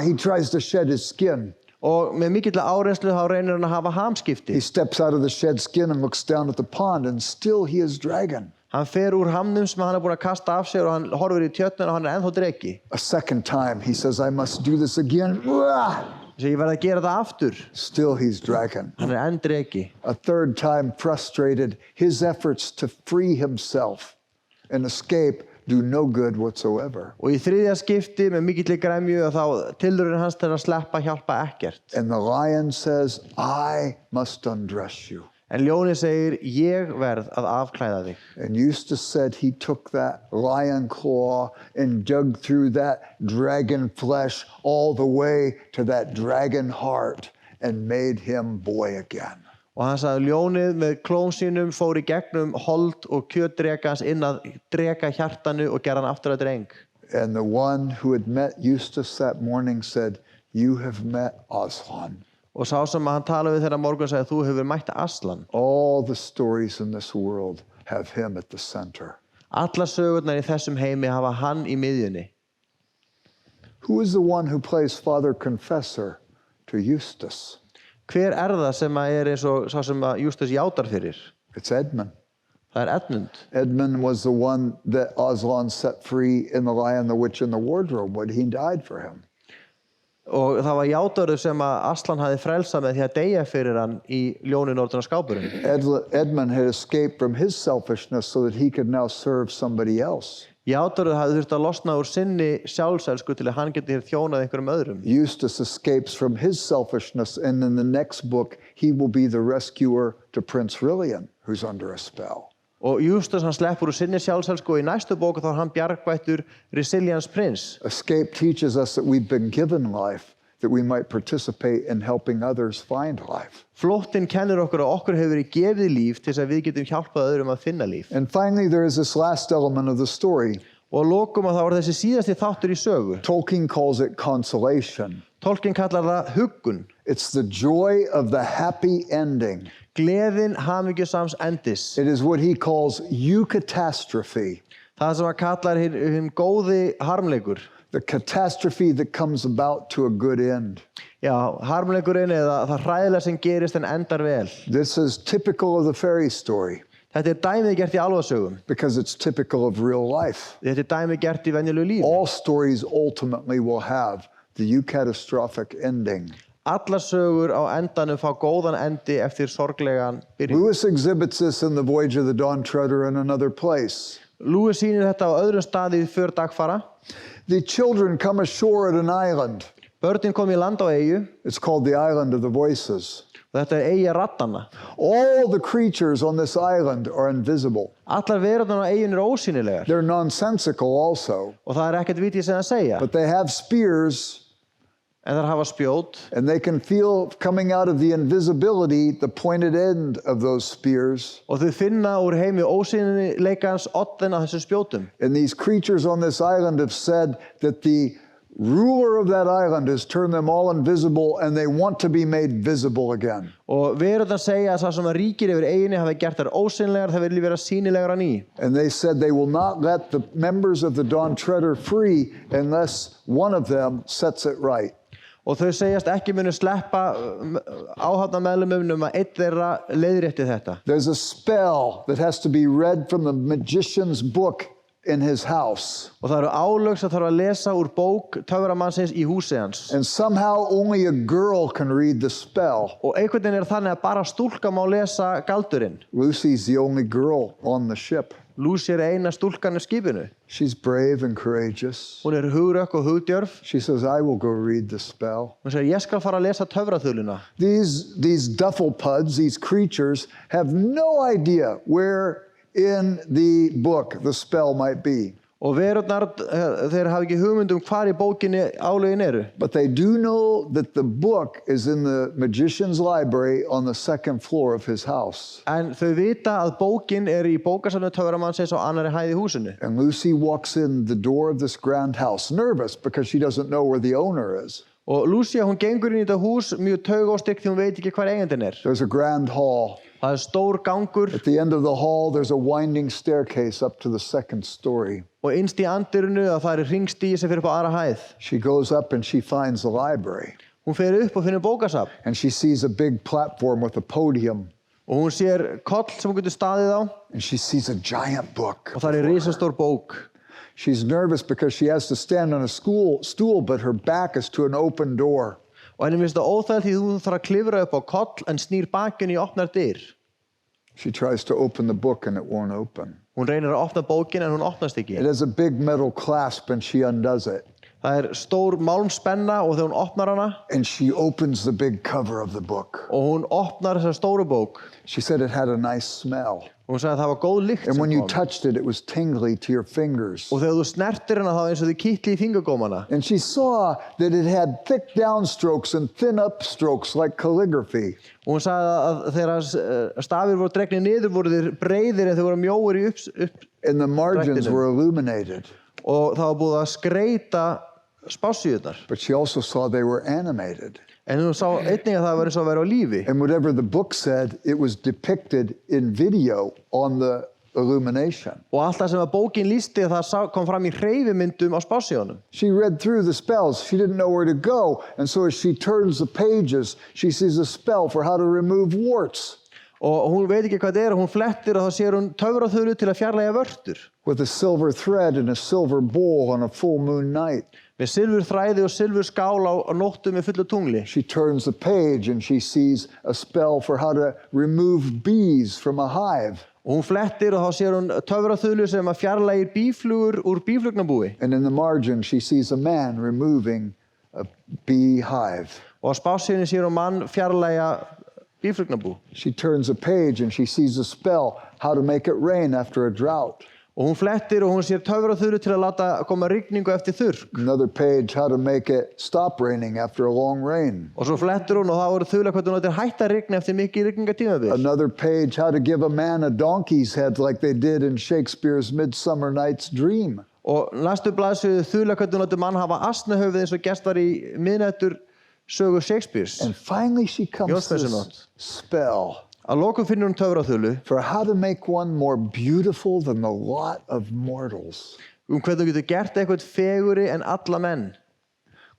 Speaker 1: he tries to shed his skin.
Speaker 2: Og með mikillar áreynslu þá reynir hann að hafa hamskipti.
Speaker 1: He steps out of the shed skin and looks down at the pond, and still he is dragon.
Speaker 2: Hann fer úr hamnum sem hann búinn að kasta af sér og hann horfir í tjörnina og hann ennþá dreki.
Speaker 1: A second time, he says, I must do this again.
Speaker 2: Svo ég verð að gera það aftur.
Speaker 1: Still he's dragon.
Speaker 2: Hann enn dreki.
Speaker 1: A third time, frustrated, his efforts to free himself and escape do no good whatsoever.
Speaker 2: Og í þriðja skipti með mikilli gremju og þá tilraunir hans til að sleppa hjálpa ekkert.
Speaker 1: And the lion says, I must undress you.
Speaker 2: En ljónið segir, ég verð að afklæða þig.
Speaker 1: And Eustace said he took that lion claw and dug through that dragon flesh all the way to that dragon heart and made him boy again.
Speaker 2: Og hann sagði, ljónið með klóm sínum fór í gegnum hold og kjöt drekans inn að dreka hjartanu og gera hann aftur að dreng.
Speaker 1: And the one who had met Eustace that morning said, you have met Aslan.
Speaker 2: Og sá sem hann talaði við þeirra morgun sagði, þú hefur mætt Aslan.
Speaker 1: All the stories in this world have him at the center.
Speaker 2: Alla sögurnar í þessum heimi hafa hann í miðjunni.
Speaker 1: Who is the one who plays father confessor to Eustace?
Speaker 2: Hver það sem eins og sá sem Justus játar fyrir?
Speaker 1: It's Edmund.
Speaker 2: Það Edmund.
Speaker 1: Edmund was the one that Aslan set free in The Lion, the Witch, and the Wardrobe when he died for him.
Speaker 2: Og það var játarður sem Aslan hafði frelsað með því að deyja fyrir hann í ljónin orðuna skápurinn.
Speaker 1: Edmund had escaped from his selfishness so that he could now serve somebody else.
Speaker 2: Játarður hafði þurft að losna úr sinni sjálfselsku til að hann geti þjónað einhverjum öðrum.
Speaker 1: Eustace escapes from his selfishness, and in the next book, he will be the rescuer to Prince Rilian, who's under a spell.
Speaker 2: Og Justus hann sleppur úr sinni sjálfselsku og í næstu bóku þá hann bjargvættur Resilians prins.
Speaker 1: Escape teaches us that we've been given life, that we might participate in helping others find life.
Speaker 2: Flóttinn kennir okkur að okkur hefur verið gefið líf til þess að við getum hjálpað öðrum að finna líf.
Speaker 1: And finally, there is this last element of the story.
Speaker 2: Og að lokum að það var þessi síðasti þáttur í sögu.
Speaker 1: Tolkien calls it consolation.
Speaker 2: Tolkien kallar það huggun.
Speaker 1: It's the joy of the happy ending.
Speaker 2: Gleðin hamingjusams endis.
Speaker 1: It is what he calls eucatastrophe.
Speaker 2: Það sem að kallar hinn góði harmleikur.
Speaker 1: the catastrophe that comes about to a good end.
Speaker 2: Já, harmleikurinn eða það hræðilega sem gerist en endar vel.
Speaker 1: This is typical of the fairy story
Speaker 2: Þetta dæmið gert í álfasögum.
Speaker 1: because it's typical of real life.
Speaker 2: Þetta dæmið gert í venjulegu lífi.
Speaker 1: All stories ultimately will have the eucatastrophic ending.
Speaker 2: Allar sögur á endanum fá góðan endi eftir sorglegan byrjun.
Speaker 1: Lewis exhibits this in The Voyage of the Dawn Treader and another place.
Speaker 2: Lewis sýnir þetta á öðrum staði í för dagfara.
Speaker 1: The children come ashore at an island.
Speaker 2: Börnin kom í land á eyju
Speaker 1: It's called the Island of the Voices.
Speaker 2: og þetta eyja rattanna.
Speaker 1: All the creatures on this island are invisible.
Speaker 2: Allar verurnar á eyjunni eru ósýnilegar
Speaker 1: They're nonsensical also,
Speaker 2: og það ekkert vitið sem að segja.
Speaker 1: but they have spears
Speaker 2: En þær hafa spjót
Speaker 1: and they can feel coming out of the invisibility the pointed end of those spears.
Speaker 2: og þau finna úr heimi ósýnileikans oddin á þessum spjótum.
Speaker 1: And these creatures on this island have said that the ruler of that island has turned them all invisible and they want to be made visible again.
Speaker 2: Og verurnar segja að það sem að ríkir yfir eyjunni hafi gert þær ósýnilegar, það vilja vera sýnilegar á ný.
Speaker 1: And they said they will not let the members of the Dawn Treader free unless one of them sets it right.
Speaker 2: Og þau segjast ekki munu sleppa áhafnarmeðlimum að einn þeirra leiðrétti þetta.
Speaker 1: There's a spell that has to be read from the magician's book in his house.
Speaker 2: Og það eru álög sem þarf að lesa úr bók töframannsins í húsi hans.
Speaker 1: And somehow only a girl can read the spell.
Speaker 2: Og einhvern veginn þannig að bara stúlka má lesa galdurinn.
Speaker 1: Lucy's the only girl on the ship.
Speaker 2: Lucy eina stúlkan í skipinu.
Speaker 1: She's brave and courageous.
Speaker 2: Hún hugrökk og hugdjörf.
Speaker 1: She says, I will go read the spell.
Speaker 2: Hún segir, ég skal fara að lesa töfraþuluna.
Speaker 1: These duffelpuds, these creatures, have no idea where in the book the spell might be.
Speaker 2: Og verurnar, þeir hafa ekki hugmynd hvar í bókinni álögin eru.
Speaker 1: But they do know that the book is in the magician's library on the second floor of his house.
Speaker 2: En þau vita að bókin í bókasafni töframannsins á annarri hæð í húsinu.
Speaker 1: And Lucy walks in the door of this grand house, nervous because she doesn't know where the owner is.
Speaker 2: Og Lucia, hún gengur inn í þetta hús mjög taugóstyrk því hún veit ekki hvar eigandinn er.
Speaker 1: There's a grand hall.
Speaker 2: Það stór gangur
Speaker 1: At the end of the hall, there's a winding staircase up to the second story.
Speaker 2: og innst í andirinu að það hringstígi sem fyrir upp á aðra hæð.
Speaker 1: She goes up and she finds the library.
Speaker 2: Hún fer upp og finnur bókasafn
Speaker 1: And she sees a big platform with a podium.
Speaker 2: og hún sér koll sem hún getur staðið á
Speaker 1: And she sees a giant book.
Speaker 2: og það risastór bók.
Speaker 1: She's nervous because she has to stand on a stool, but her back is to an open door.
Speaker 2: Og henni finnst það óþægilegt því hún þarf að klifra upp á koll en snýr bakinu í opnar dyr.
Speaker 1: She tries to open the book and it won't open.
Speaker 2: Hún reynir að opna bókin en hún opnast ekki.
Speaker 1: It has a big metal clasp and she undoes it.
Speaker 2: Það stór málmspenna og þegar hún opnar hana
Speaker 1: And she opens the big cover of the book.
Speaker 2: og hún opnar þessa stóru bók.
Speaker 1: She said it had a nice smell.
Speaker 2: Og hún sagði að það var góð lykt
Speaker 1: And
Speaker 2: sem
Speaker 1: when you
Speaker 2: kom.
Speaker 1: touched it, it was tingly to your fingers.
Speaker 2: Og þegar þú snertir hana þá eins og þið kitli í fingurgómana.
Speaker 1: And she saw that it had thick downstrokes and thin upstrokes like calligraphy.
Speaker 2: Og hún sagði að þegar stafir voru dregnir niður voru þeir breiðir en þeir voru mjóir í upp
Speaker 1: And the margins
Speaker 2: Drættinum.
Speaker 1: were illuminated.
Speaker 2: og það var búið að skreita spássíðurnar.
Speaker 1: But she also saw they were animated.
Speaker 2: En hún sá einnig að það var eins og að vera á lífi.
Speaker 1: And whatever the book said, it was depicted in video on the illumination.
Speaker 2: Og allt það sem að bókin lýsti það kom fram í hreyfimyndum á spássíðunum.
Speaker 1: She read through the spells. She didn't know where to go. And so as she turns the pages, she sees a spell for how to remove warts.
Speaker 2: Og hún veit ekki hvað það og hún flettir og þá sér hún töfraþulu til að fjarlægja vörtur.
Speaker 1: With a silver thread and a silver bowl on a full moon night.
Speaker 2: Með silfur þræði og silfur skál á nóttu með fullu tungli.
Speaker 1: She turns the page and she sees a spell for how to remove bees from a hive.
Speaker 2: Og hún flettir og þá sér hún töfraþulu sem að fjarlægir býflugur úr býflugnabúi.
Speaker 1: And in the margin, she sees a man removing a bee hive.
Speaker 2: Og á spássíðunni sér hún mann fjarlægja býflugnabú.
Speaker 1: She turns a page and she sees a spell, how to make it rain after a drought.
Speaker 2: Og hún flettir og hún sér töfraþulu til að láta koma rigningu eftir þurrk.
Speaker 1: Another page, how to make it stop raining after a long rain.
Speaker 2: Og svo flettir hún og það voru þula hvernig hún ættir hætt að rigna eftir mikið rigningatímabil.
Speaker 1: Another page, how to give a man a donkey's head like they did in Shakespeare's Midsummer Night's Dream.
Speaker 2: Og næstu blaðsíðu þula hvernig hún ættir mann hafa asnahöfuð eins og gerst var í miðnættur sögu Shakespeare's.
Speaker 1: And finally she comes to this spell.
Speaker 2: Að lokum finnur hún töfraþulu
Speaker 1: for how to make one more beautiful than the lot of mortals.
Speaker 2: Hvernig þú getur gert eitthvað fegurri en alla menn.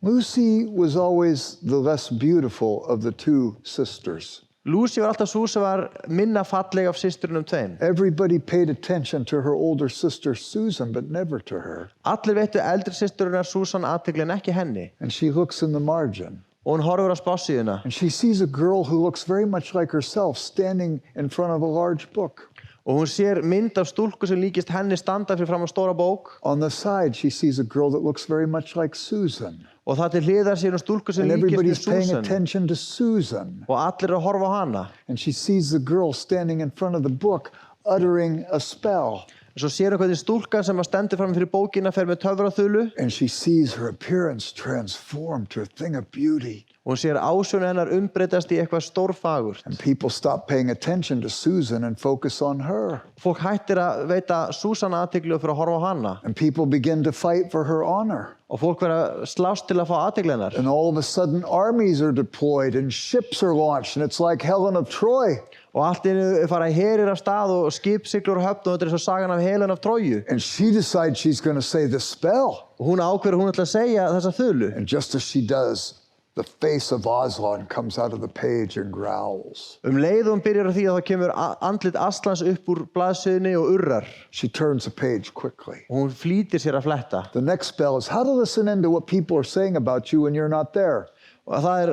Speaker 1: Lucy was always the less beautiful of the two sisters.
Speaker 2: Lucy var alltaf sú sem var minna falleg af systrunum tveim.
Speaker 1: Everybody paid attention to her older sister Susan, but never to her.
Speaker 2: Allir veittu eldri systrurinnar Susan athygli en ekki henni.
Speaker 1: And she looks in the margin.
Speaker 2: Og hún horfir á spássíðuna.
Speaker 1: And she sees a girl who looks very much like herself standing in front of a large book.
Speaker 2: Og hún sér mynd af stúlku sem líkist henni standa fyrir fram á stóra bók.
Speaker 1: On the side, she sees a girl that looks very much like Susan.
Speaker 2: Og það til hliðar sér hún stúlku sem
Speaker 1: And
Speaker 2: líkist
Speaker 1: everybody's
Speaker 2: við
Speaker 1: paying
Speaker 2: Susan.
Speaker 1: attention to Susan.
Speaker 2: Og allir að horfa á hana.
Speaker 1: And she sees the girl standing in front of the book uttering a spell.
Speaker 2: Svo sér hún hvernig stúlkan sem stendur fram fyrir bókina fer með töfraþulu.
Speaker 1: And she sees her appearance transformed to a thing of beauty.
Speaker 2: Og hún sér ásjónu hennar umbreytast í eitthvað stórfagurt.
Speaker 1: And people stop paying attention to Susan and focus on her.
Speaker 2: Fólk hættir að veita Susan athygli og fyrir að horfa á hana.
Speaker 1: And people begin to fight for her honor.
Speaker 2: Og fólk verða að slást til að fá athygli hennar.
Speaker 1: And all of a sudden armies are deployed and ships are launched and it's like Helen of Troy.
Speaker 2: Og allt í einu fara herir af stað og skip siglur á höfn og þetta er svo sagan af Helen af Tróju.
Speaker 1: And she decides she's going to say the spell.
Speaker 2: Og hún ákveður að hún ætla að segja þessa þulu.
Speaker 1: And just as she does, the face of Aslan comes out of the page and growls.
Speaker 2: Leið hún byrjar á því að það kemur andlit Aslans upp úr blaðsíðunni og urrar.
Speaker 1: She turns the page quickly.
Speaker 2: Og hún flýtir sér að fletta.
Speaker 1: The next spell is how to listen into what people are saying about you when you're not there.
Speaker 2: Og það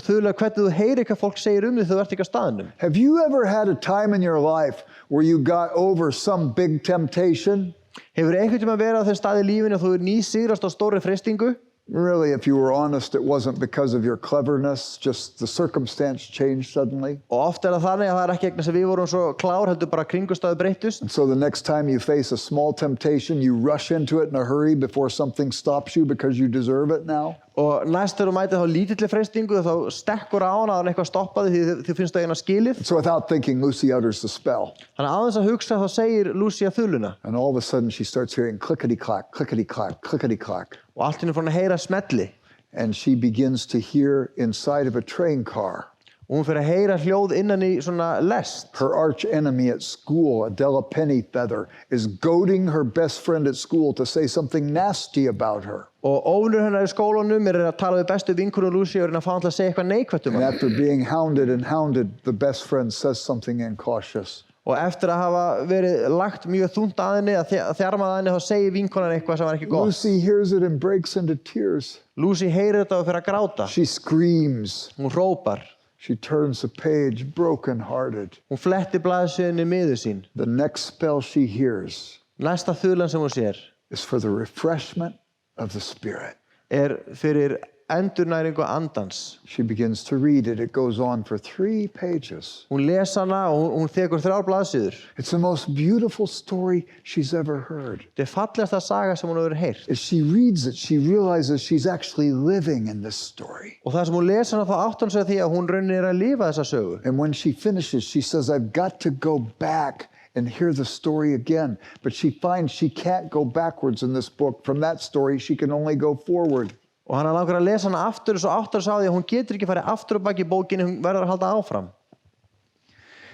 Speaker 2: þula hvernig þú heyrir hvað fólk segir þig þegar þú ert ekki á staðnum.
Speaker 1: Have you ever had a time in your life where you got over some big temptation?
Speaker 2: Hefur einhvern tímann verið á þeim stað í lífinu og þú nýsigrast á stórri freistingu?
Speaker 1: Really, if you were honest, it wasn't because of your cleverness, just the circumstance changed suddenly.
Speaker 2: Og oft það þannig að það ekki vegna sem við vorum svo klár, heldur bara kringumstæður breyttust.
Speaker 1: And so the next time you face a small temptation, you rush into it in a hurry before something stops you because you deserve it now.
Speaker 2: Og næst þegar þú mætir þá lítilli freistingu þá stekkur á hana að eitthvað stoppaði því þið finnst það eina skilið.
Speaker 1: So without thinking, Lucy utters the spell.
Speaker 2: Þannig aðeins að hugsa þá segir Lucy þuluna.
Speaker 1: And all of a sudden she starts hearing clickety-clack, clickety-clack, clickety-clack.
Speaker 2: Og allt í einu fór hún að heyra smelli.
Speaker 1: And she begins to hear inside of a train car.
Speaker 2: Og hún fer að heyra hljóð innan í svona lest.
Speaker 1: Her arch enemy at school, Adela Pennyfeather, is goading her best friend at school to say something nasty about her.
Speaker 2: Og óvinur hennar í skólanum að tala við bestu vinkonu Lucy og að fá hann til að segja eitthvað neikvætt
Speaker 1: And
Speaker 2: hana.
Speaker 1: after being hounded and hounded, the best friend says something incautious.
Speaker 2: Og eftir að hafa verið lagt mjög þungt að henni, að þjarmað að henni, þá segir vinkonan eitthvað sem var ekki gott.
Speaker 1: Lucy hears it and breaks into tears.
Speaker 2: Lucy heyrir þetta og fer að gráta.
Speaker 1: She screams.
Speaker 2: Hún hrópar.
Speaker 1: She turns the page broken-hearted.
Speaker 2: Hún flettir blaðsíðunni miður sín.
Speaker 1: The next spell she hears
Speaker 2: Næsta þulan sem hún sér
Speaker 1: is for the refreshment of the Spirit.
Speaker 2: fyrir endurnæringu andans.
Speaker 1: She begins to read it. It goes on for 3 pages.
Speaker 2: Hún les hana og hún tekur 3 blaðsíður.
Speaker 1: It's the most beautiful story she's ever heard.
Speaker 2: Þetta fallegasta saga sem hún hefur heyrt.
Speaker 1: As she reads it, she realizes she's actually living in this story.
Speaker 2: Og það sem hún les hana þá átt hún sig því að hún raunir að lifa þessa sögu.
Speaker 1: And when she finishes, she says, I've got to go back and hear the story again. But she finds she can't go backwards in this book. From that story, she can only go forward.
Speaker 2: Og hann langar að lesa hana aftur og svo áttar sig á því að hún getur ekki farið aftur og baki í bókinni, hún verður að halda áfram.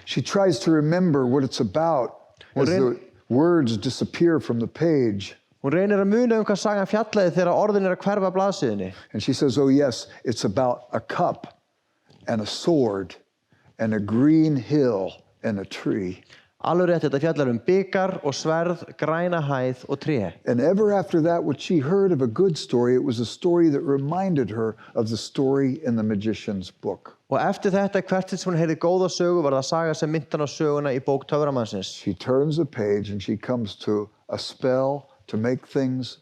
Speaker 1: She tries to remember what it's about as the words disappear from the page.
Speaker 2: Hún reynir að muna hvað sagan fjallaði þegar orðin að hverfa blaðsíðunni.
Speaker 1: And she says, oh yes, it's about a cup and a sword and a green hill and a tree.
Speaker 2: Alveg rétt, þetta fjallar bikar og sverð, græna hæð og tré.
Speaker 1: And ever after that, when she heard of a good story, it was a story that reminded her of the story in the magician's book.
Speaker 2: Og eftir þetta, hvert sem hún heyrði góða sögu, var það saga sem myndi hana á söguna í bók töframannsins.
Speaker 1: She turns the page and she comes to a spell to make things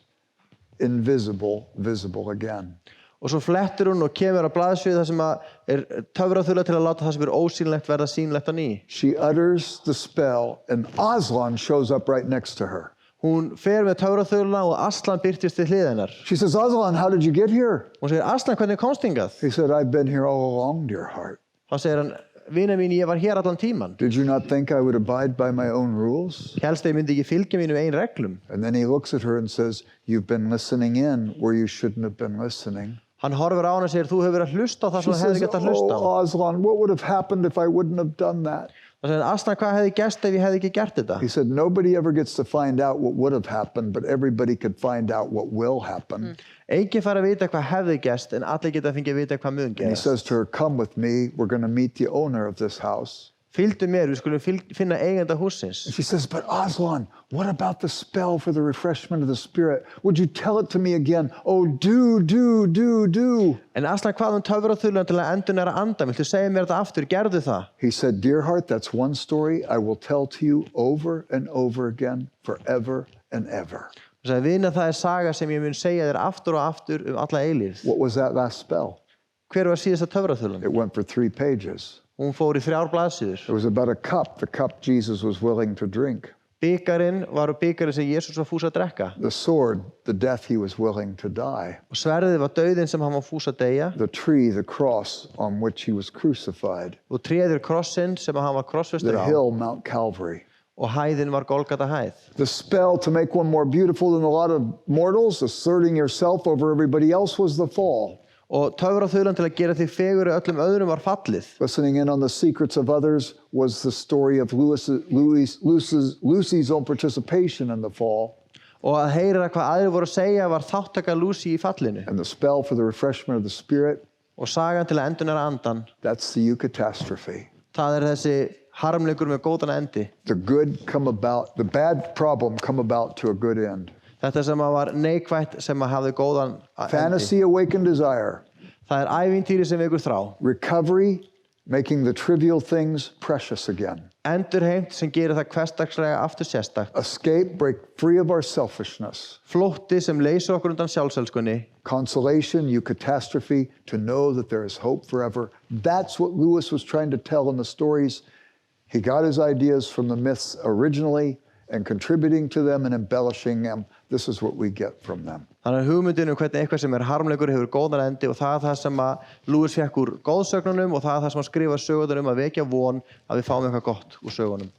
Speaker 1: invisible visible again.
Speaker 2: Og svo flettir hún og kemur að blaðsíðu þar sem töfraþula til að láta það sem ósýnilegt verða sýnilegt á ný.
Speaker 1: She utters the spell and Aslan shows up right next to her.
Speaker 2: Hún fer með töfraþuluna og Aslan birtist til hlið hennar.
Speaker 1: She says, Aslan, how did you get here?
Speaker 2: Hún segir, Aslan, hvernig komst hingað?
Speaker 1: He said, I've been here all along, dear heart.
Speaker 2: Þá segir hann, vina mín, ég var hér allan tíman.
Speaker 1: Did you not think I would abide by my own rules?
Speaker 2: Helst ég myndi ekki fylgja mínum eigin reglum.
Speaker 1: And then he looks at her and says, you've been listening in where you shouldn't have been listening.
Speaker 2: Hann horfir á hann og segir, þú hefur verið að hlusta á það
Speaker 1: She
Speaker 2: sem þú hefði
Speaker 1: says,
Speaker 2: gett að hlusta á.
Speaker 1: oh, Aslan, what would have happened if I wouldn't have done that?
Speaker 2: Og segir, Aslan, hvað hefði gerst ef ég hefði ekki gert þetta?
Speaker 1: He said, nobody ever gets to find out what would have happened, but everybody could find out what will happen.
Speaker 2: Enginn fær að vita hvað hefði gerst, en allir geta fengið að vita hvað mun
Speaker 1: And he
Speaker 2: gerast.
Speaker 1: says to her, come with me, we're going to meet the owner of this house.
Speaker 2: Fylgdu mér, við skulum finna eiganda hússins.
Speaker 1: And she says, but Aslan, what about the spell for the refreshment of the spirit? Would you tell it to me again? Oh, do.
Speaker 2: En Aslan, hvað töfraþuluna til að endurnæra andann? Viltu segja mér þetta aftur? Gerðu það.
Speaker 1: He said, dear heart, that's one story I will tell to you over and over again, forever and ever.
Speaker 2: Og sagði, vina, það saga sem ég mun segja þér aftur og aftur alla eilífð.
Speaker 1: What was that last spell?
Speaker 2: Hver var síðasta töfraþulan?
Speaker 1: It went for 3 pages.
Speaker 2: Hún fór í 3 blaðsíður.
Speaker 1: It was about a cup, the cup Jesus was willing to drink.
Speaker 2: Bikarinn var bikarinn sem Jesús var fús að drekka.
Speaker 1: The sword, the death he was willing to die.
Speaker 2: Og sverðið var dauðinn sem hann var fús að deyja.
Speaker 1: The tree, the cross on which he was crucified.
Speaker 2: Og tréður krossinn sem hann var krossfestur
Speaker 1: The
Speaker 2: á.
Speaker 1: hill, Mount Calvary.
Speaker 2: Og hæðin var Golgata hæð.
Speaker 1: The spell to make one more beautiful than a lot of mortals, asserting yourself over everybody else, was the fall.
Speaker 2: Og töfraþulan til að gera þig fegurri öllum öðrum var fallið.
Speaker 1: Listening in on the secrets of others was the story of Lucy's own participation in the fall.
Speaker 2: Og að heyra hvað aðrir voru að segja var þáttaka Lucy í fallinu.
Speaker 1: And the spell for the refreshment of the spirit,
Speaker 2: Og sagan til að endurnæra andan,
Speaker 1: that's the eucatastrophe.
Speaker 2: það þessi harmleikur með góðan endi.
Speaker 1: The bad problem come about to a good end.
Speaker 2: Þetta sem var neikvætt sem hafði góðan endi.
Speaker 1: Fantasy awakened desire.
Speaker 2: Það ævintýri sem vekur þrá.
Speaker 1: Recovery, making the trivial things precious again.
Speaker 2: Endurheimt sem gerir það hversdagslega aftur sérstakt.
Speaker 1: Escape, break free of our selfishness.
Speaker 2: Flótti sem leysir okkur undan sjálfselskunni.
Speaker 1: Consolation, eucatastrophe, to know that there is hope forever. That's what Lewis was trying to tell in the stories. He got his ideas from the myths originally and contributing to them and embellishing them. This is what we get from them.
Speaker 2: Þannig hugmyndin hvernig eitthvað sem harmleikur hefur góðan endi og það það sem Lewis fékk úr góðsögnunum og það það sem hann skrifa sögurnar að vekja von að við fáum eitthvað gott úr sögunum.